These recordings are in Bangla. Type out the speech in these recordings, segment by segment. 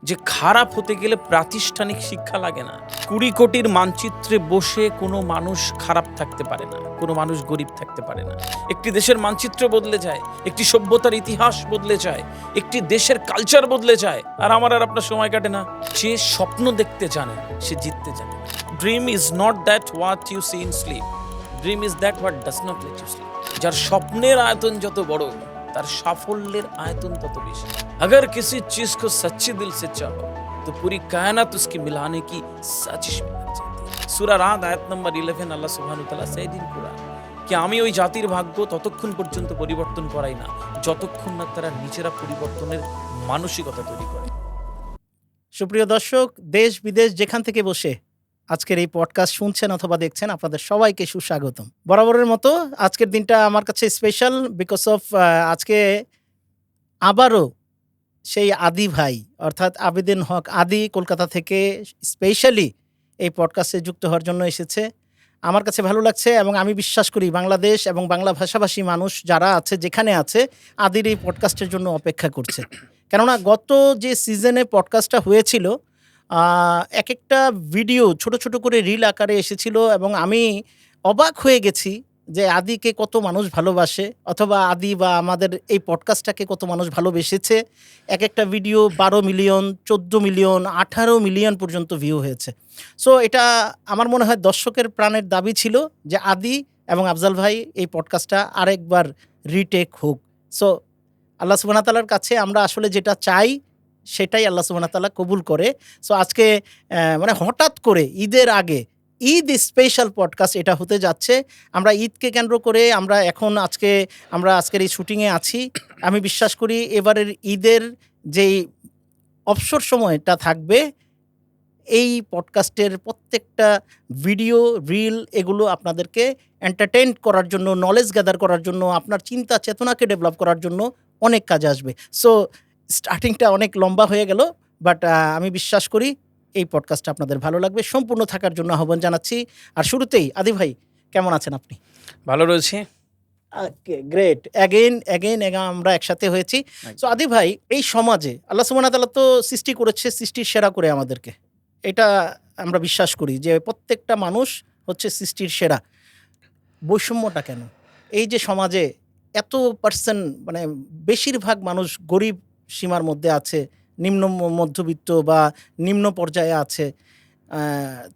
যে খারাপ হতে গেলে প্রাতিষ্ঠানিক শিক্ষা লাগে না। ২০ কোটির মানচিত্রে বসে কোনো মানুষ খারাপ থাকতে পারে না, কোনো মানুষ গরিব থাকতে পারে না। একটি দেশের মানচিত্র বদলে যায়, একটি সভ্যতার ইতিহাস বদলে যায়, একটি দেশের কালচার বদলে যায়। আর আমার আর আপনার সময় কাটে না। যে স্বপ্ন দেখতে জানে সে জিততে জানে। Dream is not that what you see in sleep, dream is that what does not let you sleep. যার স্বপ্নের আয়তন যত বড় তার সাফল্যের আয়তন তত বেশি। अगर किसी चीज को सच्चे दिल से चाहो तो पूरी कायनात उसकी मिलाने की साजिश में लग जाती है। सूरा राद आयत नंबर 11 আল্লাহ সুবহানাহু ওয়া তাআলা said in Quran कि আমি ওই জাতির ভাগ্য ততক্ষণ পর্যন্ত পরিবর্তন করাই না যতক্ষণ না তারা নিজেরা পরিবর্তনের মানসিকতা তৈরি করে। সুপ্রিয় দর্শক, দেশ বিদেশ যেখান থেকে বসে আজকের এই পডকাস্ট শুনছেন অথবা দেখছেন, আপনাদের সবাইকে সুস্বাগতম। বরাবরের মতো আজকের দিনটা আমার কাছে স্পেশাল বিকজ অফ আজকে আবারও সেই আদি ভাই অর্থাৎ আবেদিন হক আদি কলকাতা থেকে স্পেশালি এই পডকাস্টে যুক্ত হওয়ার জন্য এসেছে। আমার কাছে ভালো লাগছে এবং আমি বিশ্বাস করি বাংলাদেশ এবং বাংলা ভাষাভাষী মানুষ যারা আছে যেখানে আছে আদির এই পডকাস্টের জন্য অপেক্ষা করছে। কেননা গত যে সিজনে পডকাস্টটা হয়েছিল এক একটা ভিডিও ছোট ছোট করে রিল আকারে এসেছিল এবং আমি অবাক হয়ে গেছি যে আদিকে কত মানুষ ভালোবাসে অথবা আদি বা আমাদের এই পডকাস্টটাকে কত মানুষ ভালোবেসেছে। এক একটা ভিডিও 12 মিলিয়ন, 14 মিলিয়ন, 18 মিলিয়ন পর্যন্ত ভিউ হয়েছে। সো এটা আমার মনে হয় দর্শকের প্রাণের দাবি ছিল যে আদি এবং আফজাল ভাই এই পডকাস্টটা আরেকবার রিটেক হোক। সো আল্লাহ সুবহানাহু ওয়া তাআলার কাছে আমরা আসলে যেটা চাই সেটাই আল্লাহ সুবহানাহু ওয়া তাআলা কবুল করে। সো আজকে মানে হঠাৎ করে ঈদের আগে ঈদ স্পেশাল পডকাস্ট এটা হতে যাচ্ছে। আমরা ঈদকে কেন্দ্র করে আমরা আজকের এই শুটিংয়ে আছি। আমি বিশ্বাস করি এবারের ঈদের যেই অবসর সময়টা থাকবে এই পডকাস্টের প্রত্যেকটা ভিডিও রিল এগুলো আপনাদেরকে এন্টারটেইন করার জন্য, নলেজ গ্যাদার করার জন্য, আপনার চিন্তা চেতনাকে ডেভেলপ করার জন্য অনেক কাজে আসবে। সো স্টার্টিংটা অনেক লম্বা হয়ে গেল, বাট আমি বিশ্বাস করি এই পডকাস্টটা আপনাদের ভালো লাগবে। সম্পূর্ণ থাকার জন্য আহ্বান জানাচ্ছি। আর শুরুতেই আদি ভাই কেমন আছেন আপনি? ভালো রয়েছে। গ্রেট। অ্যাগেন আমরা একসাথে হয়েছি। সো আদি ভাই, এই সমাজে আল্লাহ সুবহানাহু ওয়া তাআলা তো সৃষ্টি করেছে সৃষ্টির সেরা করে আমাদেরকে, এটা আমরা বিশ্বাস করি যে প্রত্যেকটা মানুষ হচ্ছে সৃষ্টির সেরা। বৈষম্যটা কেন? এই যে সমাজে এত পার্সেন্ট মানে বেশিরভাগ মানুষ গরিব সীমার মধ্যে আছে, নিম্ন মধ্যবিত্ত বা নিম্ন পর্যায়ে আছে,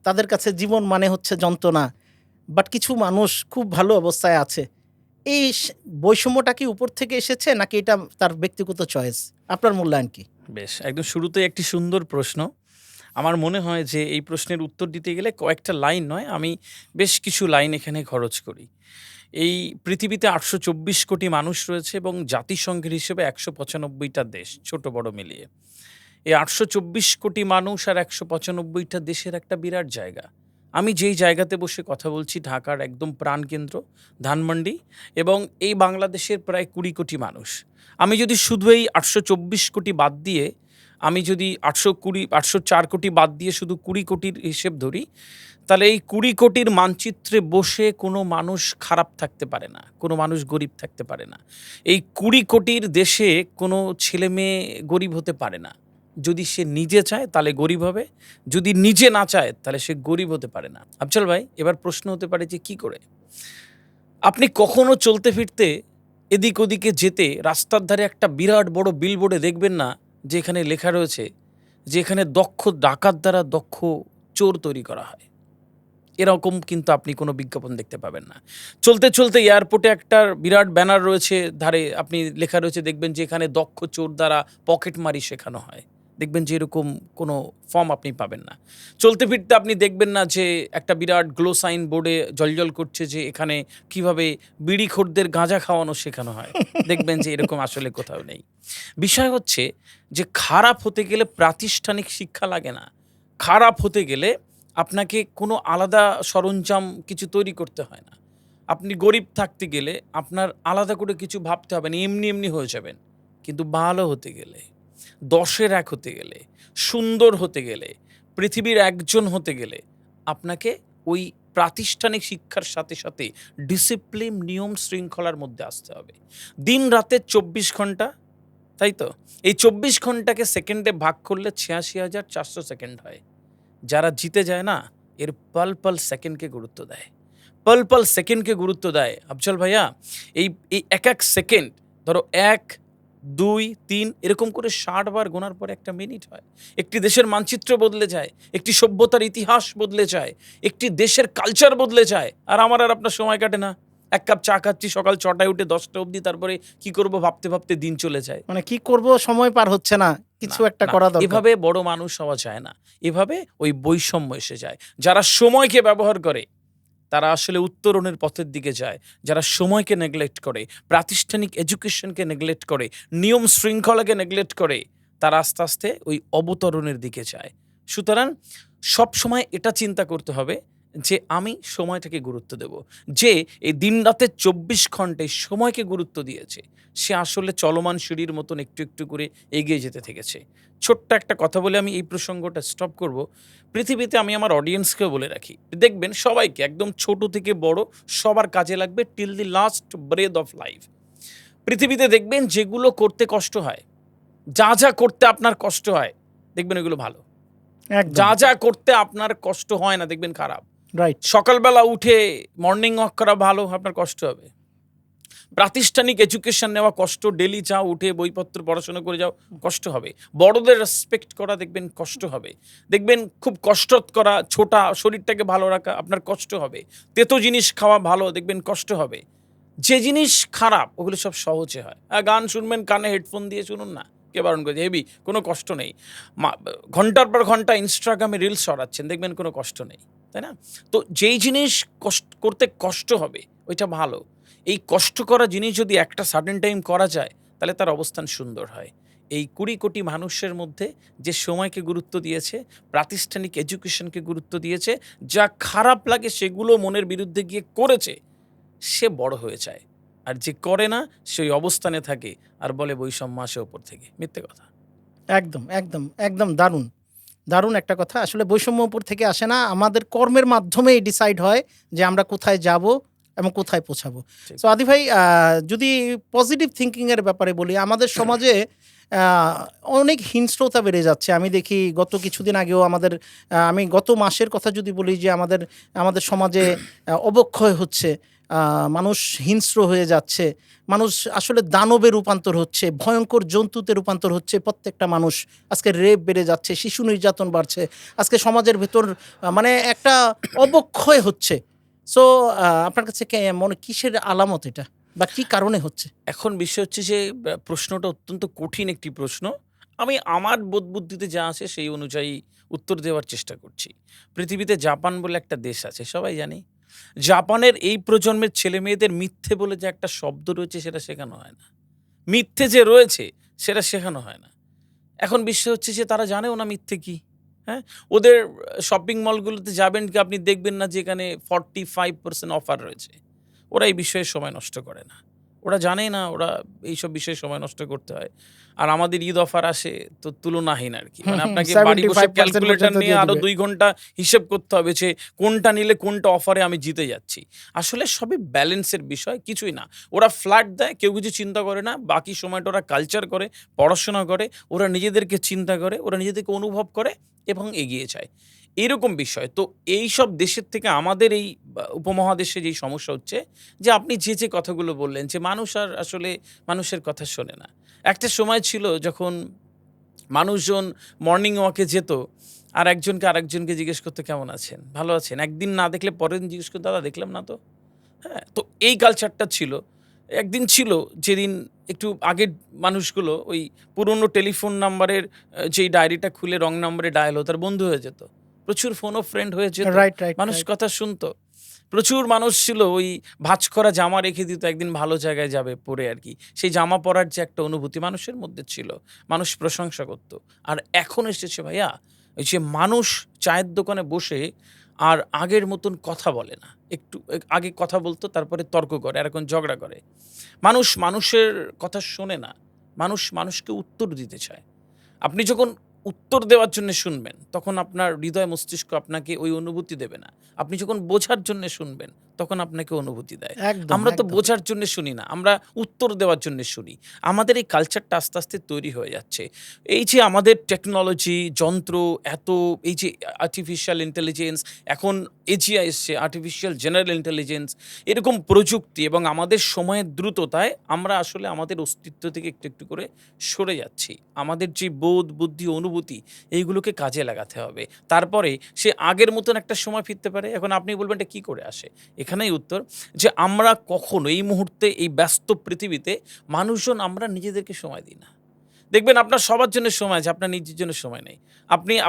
তাদের কাছে জীবন মানে হচ্ছে যন্ত্রণা, বাট কিছু মানুষ খুব ভালো অবস্থায় আছে। এই বৈষম্যটা কি উপর থেকে এসেছে নাকি এটা তার ব্যক্তিগত চয়েস? আপনার মূল্যায়ন কি? বেশ, একদম শুরুতে একটি সুন্দর প্রশ্ন। আমার মনে হয় যে এই প্রশ্নের উত্তর দিতে গেলে কয়েকটা লাইন নয়, আমি বেশ কিছু লাইন এখানে খরচ করি। এই পৃথিবীতে 824 কোটি মানুষ রয়েছে এবং জাতিসংঘের হিসেবে 195টা দেশ, ছোট বড় মিলিয়ে। এই 824 কোটি মানুষ আর 195টা দেশের একটা বিরাট জায়গা। আমি যেই জায়গাতে বসে কথা বলছি ঢাকার একদম প্রাণকেন্দ্র ধানমন্ডি, এবং এই বাংলাদেশের প্রায় 20 কোটি মানুষ। আমি যদি শুধু এই 824 কোটি বাদ দিয়ে, আমি যদি 804 কোটি বাদ দিয়ে শুধু 20 কোটির হিসেব ধরি, তাহলে এই 20 কোটির মানচিত্রে বসে কোনো মানুষ খারাপ থাকতে পারে না, কোনো মানুষ গরিব থাকতে পারে না। এই 20 কোটির দেশে কোনো ছেলে মেয়ে গরিব হতে পারে না। যদি সে নিজে চায় তাহলে গরিব হবে, যদি নিজে না চায় তাহলে সে গরিব হতে পারে না। আফজাল ভাই, এবার প্রশ্ন হতে পারে যে কি করে? আপনি কখনো চলতে ফিরতে এদিক ওদিকে যেতে রাস্তার ধারে একটা বিরাট বড় বিলবোর্ডে দেখবেন না যে এখানে লেখা রয়েছে যে এখানে দক্ষ ডাকাত দ্বারা দক্ষ চোর তৈরি করা হয়। এরকম কিন্তু আপনি কোনো বিজ্ঞাপন দেখতে পাবেন না। চলতে চলতে এয়ারপোর্টে একটা বিরাট ব্যানার রয়েছে, ধারে আপনি লেখা রয়েছে, দেখবেন যে এখানে দক্ষ চোর দ্বারা পকেটমারি শেখানো হয়। দেখবেন যে এরকম কোনো ফর্ম আপনি পাবেন না। চলতে ফিরতে আপনি দেখবেন না যে একটা বিরাট গ্লো সাইন বোর্ডে জলজল করছে যে এখানে কিভাবে বিড়িখোরদের গাঁজা খাওয়ানো শেখানো হয়। দেখবেন যে এরকম আসলে কোথাও নেই। বিষয় হচ্ছে যে খারাপ হতে গেলে প্রাতিষ্ঠানিক শিক্ষা লাগে না। খারাপ হতে গেলে আপনাকে কোনো আলাদা সরঞ্জাম কিছু তৈরি করতে হয় না। আপনি গরিব থাকতে গেলে আপনার আলাদা করে কিছু ভাবতে হবে না, এমনি এমনি হয়ে যাবেন। কিন্তু ভালো হতে গেলে, 10-এর 1 হতে গেলে, সুন্দর হতে গেলে, পৃথিবীর একজন হতে গেলে আপনাকে ওই প্রাতিষ্ঠানিক শিক্ষার সাথে সাথে ডিসিপ্লিন, নিয়ম শৃঙ্খলার মধ্যে আসতে হবে। দিন রাতে 24 ঘন্টা তাই তো? এই ২৪ ঘন্টাকে সেকেন্ডে ভাগ করলে ৮৬,৪০০ সেকেন্ড হয়। যারা জিতে যায় না, এর পল সেকেন্ডকে গুরুত্ব দেয়। পল সেকেন্ডকে গুরুত্ব দেয়। আফজল ভাইয়া, এই এই এক সেকেন্ড, ধরো ১, ২, ৩ এরকম করে ৬০ বার গোনার পরে একটা মিনিট হয়। একটি দেশের মানচিত্র বদলে যায়, একটি সভ্যতার ইতিহাস বদলে যায়, একটি দেশের কালচার বদলে যায়। আর আমার আর আপনার সময় কাটে না। ১ কাপ চা খাচ্ছি সকাল ৬টায় উঠে ১০টা অবধি, তারপরে কি করব ভাবতে দিন চলে যায়। মানে কি করব সময় পার হচ্ছে না, কিছু না, একটা না, করা দরকার। এভাবে বড় মানুষ হওয়া যায় না। এভাবে ওই বৈষম্য এসে যায়। যারা সময়কে ব্যবহার করে তারা আসলে উত্তরণের পথের দিকে যায়। যারা সময়কে নেগলেক্ট করে, প্রাতিষ্ঠানিক এডুকেশনকে নেগলেক্ট করে, নিয়ম শৃঙ্খলাকে নেগলেক্ট করে, তারা আস্তে ওই অবতরণের দিকে যায়। সুতরাং সবসময় এটা চিন্তা করতে হবে যে আমি সময়টাকে গুরুত্ব দেব। যে এই দিনরাতের ২৪ ঘন্টায় সময়কে গুরুত্ব দিয়েছে, সে আসলে চলমান সিঁড়ির মতন একটু করে এগিয়ে যেতে থেকেছে। ছোট্ট একটা কথা বলে আমি এই প্রসঙ্গটা স্টপ করব। পৃথিবীতে আমি আমার অডিয়েন্সকেও বলে রাখি, দেখবেন সবাইকে একদম ছোট থেকে বড় সবার কাজে লাগবে till the last breadth of life. পৃথিবীতে দেখবেন যেগুলো করতে কষ্ট হয়, যা করতে আপনার কষ্ট হয়, দেখবেন এগুলো ভালো। একদম যা করতে আপনার কষ্ট হয় না, দেখবেন খারাপ। রাইট। সকালবেলা উঠে মর্নিং ওয়াক করা ভালো, আপনার কষ্ট হবে। প্রাতিষ্ঠানিক এডুকেশন নেওয়া কষ্ট, ডেলি যাও, উঠে বইপত্র পড়াশোনা করে যাও, কষ্ট হবে। বড়দের রেসপেক্ট করা, দেখবেন কষ্ট হবে। দেখবেন খুব কষ্ট করা, ছোটা, শরীরটাকে ভালো রাখা, আপনার কষ্ট হবে। তেতো জিনিস খাওয়া ভালো, দেখবেন কষ্ট হবে। যে জিনিস খারাপ ওগুলো সব সহজে হয়। গান শুনবেন, কানে হেডফোন দিয়ে শুনুন না, কে বারণ করেছে? হেভি, কোনো কষ্ট নেই। ঘন্টার পর ঘন্টা ইনস্টাগ্রামে রিলস সরাচ্ছেন, দেখবেন কোনো কষ্ট নেই, তাই না? তো যেই জিনিস করতে কষ্ট হবে ওইটা ভালো। এই কষ্ট করা জিনিস যদি একটা সার্টেন টাইম করা যায়, তাহলে তার অবস্থান সুন্দর হয়। এই ২০ কোটি মানুষের মধ্যে যে সময়কে গুরুত্ব দিয়েছে, প্রাতিষ্ঠানিক এডুকেশনকে গুরুত্ব দিয়েছে, যা খারাপ লাগে সেগুলো মনের বিরুদ্ধে গিয়ে করেছে, সে বড় হয়ে যায়। আর যে করে না সে ওই অবস্থানে থাকে আর বলে বৈষম্য আসে ওপর থেকে। মিথ্যে কথা। একদম দারুণ। দারুণ একটা কথা। আসলে বৈষম্য উপর থেকে আসে না, আমাদের কর্মের মাধ্যমেই ডিসাইড হয় যে আমরা কোথায় যাবো এবং কোথায় পৌঁছাবো। ঠিক। সো আদি ভাই, যদি পজিটিভ থিংকিং এর ব্যাপারে বলি, আমাদের সমাজে আ অনেক হিংস্রতা বেড়ে যাচ্ছে। আমি দেখি গত কিছুদিন আগেও আমি গত মাসের কথা যদি বলি যে আমাদের সমাজে অবক্ষয় হচ্ছে। মানুষ হিংস্র হয়ে যাচ্ছে। মানুষ আসলে দানবে রূপান্তর হচ্ছে, ভয়ঙ্কর জন্তুতে রূপান্তর হচ্ছে প্রত্যেকটা মানুষ। আজকে রেপ বেড়ে যাচ্ছে, শিশু নির্যাতন বাড়ছে। আজকে সমাজের ভেতর মানে একটা অবক্ষয় হচ্ছে। সো আপনার কাছে কিসের আলামত এটা? বা কি কারণে হচ্ছে? এখন বিষয় হচ্ছে যে প্রশ্নটা অত্যন্ত কঠিন একটি প্রশ্ন। আমি আমার বোধবুদ্ধিতে যা আছে সেই অনুযায়ী উত্তর দেওয়ার চেষ্টা করছি। পৃথিবীতে জাপান বলে একটা দেশ আছে, সবাই জানি। জাপানের এই প্রজন্মের ছেলেমেয়েদের মিথ্যে বলে যে একটা শব্দ রয়েছে সেটা শেখানো হয় না। মিথ্যে যে রয়েছে সেটা শেখানো হয় না। এখন বিষয় হচ্ছে যে তারা জানেও না মিথ্যে কি। হ্যাঁ? ওদের শপিং মলগুলোতে যাবেন কি আপনি দেখবেন না যে এখানে 45% অফার রয়েছে। ওরা এই বিষয়ে সময় নষ্ট করে না। ওরা জানে না ওরা এইসব বিষয়ে সময় নষ্ট করতে হয়। আর আমাদের ঈদ অফার আসে তো তুলনাহীন আরকি। মানে আপনাকে বাড়ি বসে 75% ক্যালকুলেটর পর্যন্ত নিয়ে দিয়ে আরো দিবে। ২ ঘন্টা হিসেব করতে হবে যে কোনটা নিলে কোনটা অফারে আমি জিতে যাচ্ছি। আসলে সবই ব্যালেন্সের বিষয়, কিছুই না। ওরা ফ্ল্যাট দেয়, কেউ কিছু চিন্তা করে না। বাকি সময়টা ওরা কালচার করে, পড়াশোনা করে, ওরা নিজেদেরকে চিন্তা করে, ওরা নিজেদেরকে অনুভব করে এবং এগিয়ে যায়। এরকম বিষয়। তো এইসব দেশের থেকে আমাদের এই উপমহাদেশে যেই সমস্যা হচ্ছে যে আপনি যে কথাগুলো বললেন যে মানুষ আর আসলে মানুষের কথা শোনে না। একটা সময় ছিল যখন মানুষজন মর্নিং ওয়াকে যেত আর একজনকে আরেকজনকে জিজ্ঞেস করতো, "কেমন আছেন? ভালো আছেন?" একদিন না দেখলে পরের দিন জিজ্ঞেস করতো, "দাদা দেখলাম না তো।" হ্যাঁ? তো এই কালচারটা ছিল। একদিন ছিল যেদিন একটু আগের মানুষগুলো ওই পুরনো টেলিফোন নাম্বারের যেই ডায়েরিটা খুলে রং নাম্বারে ডায়াল হতো তার বন্ধু হয়ে যেত। প্রচুর ফোন ও ফ্রেন্ড হয়ে যেত। রাইট। মানুষ কথা শুনতো। প্রচুর মানুষ ছিল ওই ভাঁজ করা জামা রেখে দিত একদিন ভালো জায়গায় যাবে পরে আরকি। সেই জামা পরার যে একটা অনুভূতি মানুষের মধ্যে ছিল। মানুষ প্রশংসা করত। আর এখন এসেছে ভাইয়া ওই যে মানুষ চায়ের দোকানে বসে আর আগের মতন কথা বলে না। একটু আগে কথা বলতো তারপরে তর্ক করে আর এখন ঝগড়া করে। মানুষ মানুষের কথা শোনে না। মানুষ মানুষকে উত্তর দিতে চায়। আপনি যখন উত্তর দেওয়ার জন্য শুনবেন, তখন আপনার হৃদয় মস্তিষ্ক আপনাকে ওই অনুভূতি দেবে না। আপনি যখন বোঝার জন্য শুনবেন, তখন আপনাকে অনুভূতি দেয়। একদম, আমরা তো একদম। বোঝার জন্য শুনি না, আমরা উত্তর দেওয়ার জন্য শুনি। আমাদের এই কালচারটা আস্তে আস্তে তৈরি হয়ে যাচ্ছে। এই যে আমাদের টেকনোলজি, যন্ত্র, এত এই যে আর্টিফিশিয়াল ইন্টেলিজেন্স, এখন এজিআই এসছে, আর্টিফিশিয়াল জেনারেল ইন্টেলিজেন্স, এরকম প্রযুক্তি এবং আমাদের সময়ের দ্রুততায় আমরা আসলে আমাদের অস্তিত্ব থেকে একটু একটু করে সরে যাচ্ছি। আমাদের যে বোধ, বুদ্ধি, অনুভূতি, এইগুলোকে কাজে লাগাতে হবে। তারপরে সে আগের মতন একটা সময় ফিরতে পারে। এখন আপনি বলবেন এটা কি করে আসে? এখানেই উত্তর, যে আমরা কখনো এই মুহূর্তে এই ব্যস্ত পৃথিবীতে মানুষজন আমরা নিজেদেরকে সময় দিই না। দেখবেন আপনার সবার জন্য সময় আছে, আপনার নিজের জন্য সময় নেই।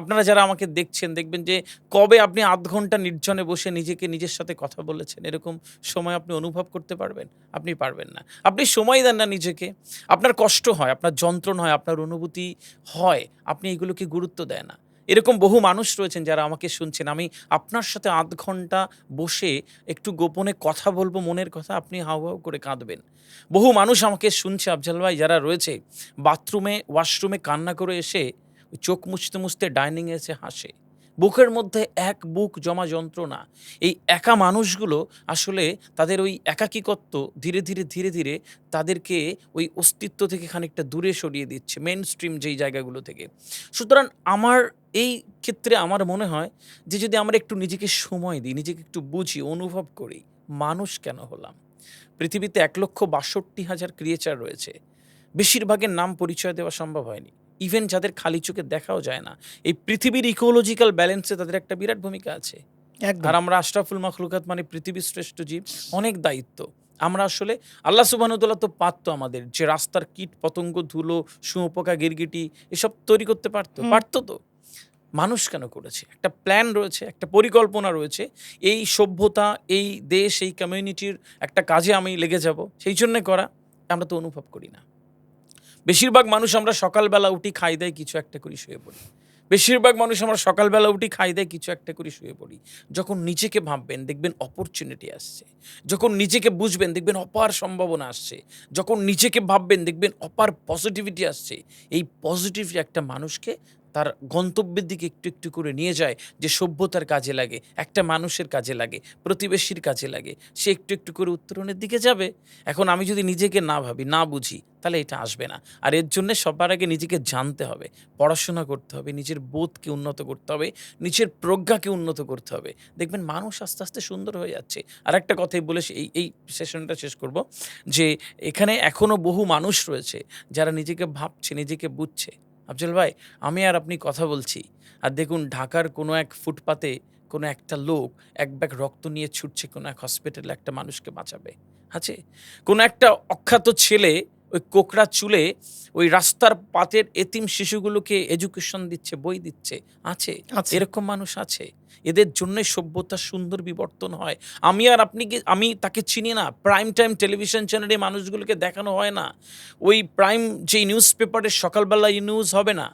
আপনারা যারা আমাকে দেখছেন দেখবেন যে কবে আপনি ০.৫ ঘন্টা নির্জনে বসে নিজের সাথে কথা বলেছেন, এরকম সময় আপনি অনুভব করতে পারবেন? আপনি পারবেন না। আপনি সময় দেন না নিজেকে। আপনার কষ্ট হয়, আপনার যন্ত্রণা হয়, আপনার অনুভূতি হয়, আপনি এগুলোকে গুরুত্ব দেন না। এরকম বহু মানুষ রয়েছেন যারা আমাকে শুনছেন। আমি আপনার সাথে ০.৫ ঘন্টা বসে একটু গোপনে কথা বলব মনের কথা, আপনি হাউ, হাউ করে কাঁদবেন। বহু মানুষ আমাকে শুনছে আফজাল ভাই, যারা রয়েছে বাথরুমে, ওয়াশরুমে কান্না করে এসে চোখ মুছতে, মুছতে ডাইনিংয়ে এসে হাসে। বুকের মধ্যে এক বুক জমা যন্ত্রণা। এই একা মানুষগুলো আসলে তাদের ওই একাকিত্ব ধীরে ধীরে তাদেরকে ওই অস্তিত্ব থেকে খানিকটা দূরে সরিয়ে দিচ্ছে, মেইনস্ট্রিম যেই জায়গাগুলো থেকে। সুতরাং আমার এই ক্ষেত্রে আমার মনে হয় যে যদি আমরা একটু নিজেকে সময় দিই, নিজেকে একটু বুঝি, অনুভব করি, মানুষ কেন হলাম? পৃথিবীতে ১,৬২,০০০ ক্রিয়েচার রয়েছে। বেশিরভাগের নাম পরিচয় দেওয়া সম্ভব হয়নি। ইভেন যাদের খালি চোখে দেখাও যায় না। এই পৃথিবীর ইকোলজিক্যাল ব্যালেন্সে তাদের একটা বিরাট ভূমিকা আছে। একদম। আর আমরা আশরাফুল মাখলুকাত মানে পৃথিবীর শ্রেষ্ঠ জীব, অনেক দায়িত্ব। আমরা আসলে আল্লাহ সুবহানাহু ওয়া তাআলা তো পারত আমাদের যে রাস্তার কীট পতঙ্গ, ধুলো, শুঁয়োপোকা, গিরগিটি এসব তৈরি করতে পারত। হুম। পারত তো। মানুষ কেন করেছে? একটা প্ল্যান রয়েছে, একটা পরিকল্পনা রয়েছে। এই সভ্যতা, এই দেশ, এই কমিউনিটির একটা কাজে আমি লেগে যাব, সেই জন্যে করা। আমরা তো অনুভব করি না। বেশিরভাগ মানুষ আমরা সকালবেলা উঠি, খাই দাই, কিছু একটা করি, শুয়ে পড়ি। বেশিরভাগ মানুষ আমরা সকালবেলা উঠি, খাই দাই, কিছু একটা করি, শুয়ে পড়ি। যখন নিজেকে ভাববেন দেখবেন অপরচুনিটি আসছে। যখন নিজেকে বুঝবেন দেখবেন অপার সম্ভাবনা আসছে। যখন নিজেকে ভাববেন দেখবেন অপার পজিটিভিটি আসছে। এই পজিটিভিটি একটা মানুষকে তার গন্তব্যের দিকে একটু একটু করে নিয়ে যায়, যে সভ্যতার কাজে লাগে, একটা মানুষের কাজে লাগে, প্রতিবেশীর কাজে লাগে। সে একটু একটু করে উত্তরণের দিকে যাবে। এখন আমি যদি নিজেকে না ভাবি, না বুঝি, তাহলে এটা আসবে না। আর এর জন্যে সবার আগে নিজেকে জানতে হবে, পড়াশোনা করতে হবে, নিজের বোধকে উন্নত করতে হবে, নিজের প্রজ্ঞাকে উন্নত করতে হবে। দেখবেন মানুষ আস্তে আস্তে সুন্দর হয়ে যাচ্ছে। আরেকটা কথাই বলে এই সেশনটা শেষ করব, যে এখানে এখনো বহু মানুষ রয়েছে যারা নিজেকে ভাবছে, নিজেকে বুঝছে। আফজল ভাই, আমি আর আপনি কথা বলছি, আর দেখুন ঢাকার কোনো এক ফুটপাতে কোনো একটা লোক এক ব্যাগ রক্ত নিয়ে ছুটছে কোনো এক হসপিটালে একটা মানুষকে বাঁচাবে। আছে? কোনো একটা অখ্যাত ছেলে ওই কোকড়া চুলে ওই রাস্তার পাতের এতিম শিশুগুলোকে এডুকেশন দিচ্ছে, বই দিচ্ছে। আছে? আছে। এরকম মানুষ আছে। এদের জন্যই সভ্যতার সুন্দর বিবর্তন হয়। আমি তাকে চিনি না। প্রাইম টাইম টেলিভিশন চ্যানেলে মানুষগুলোকে দেখানো হয় না। ওই প্রাইম যেই নিউজ পেপারের সকালবেলা নিউজ হবে না।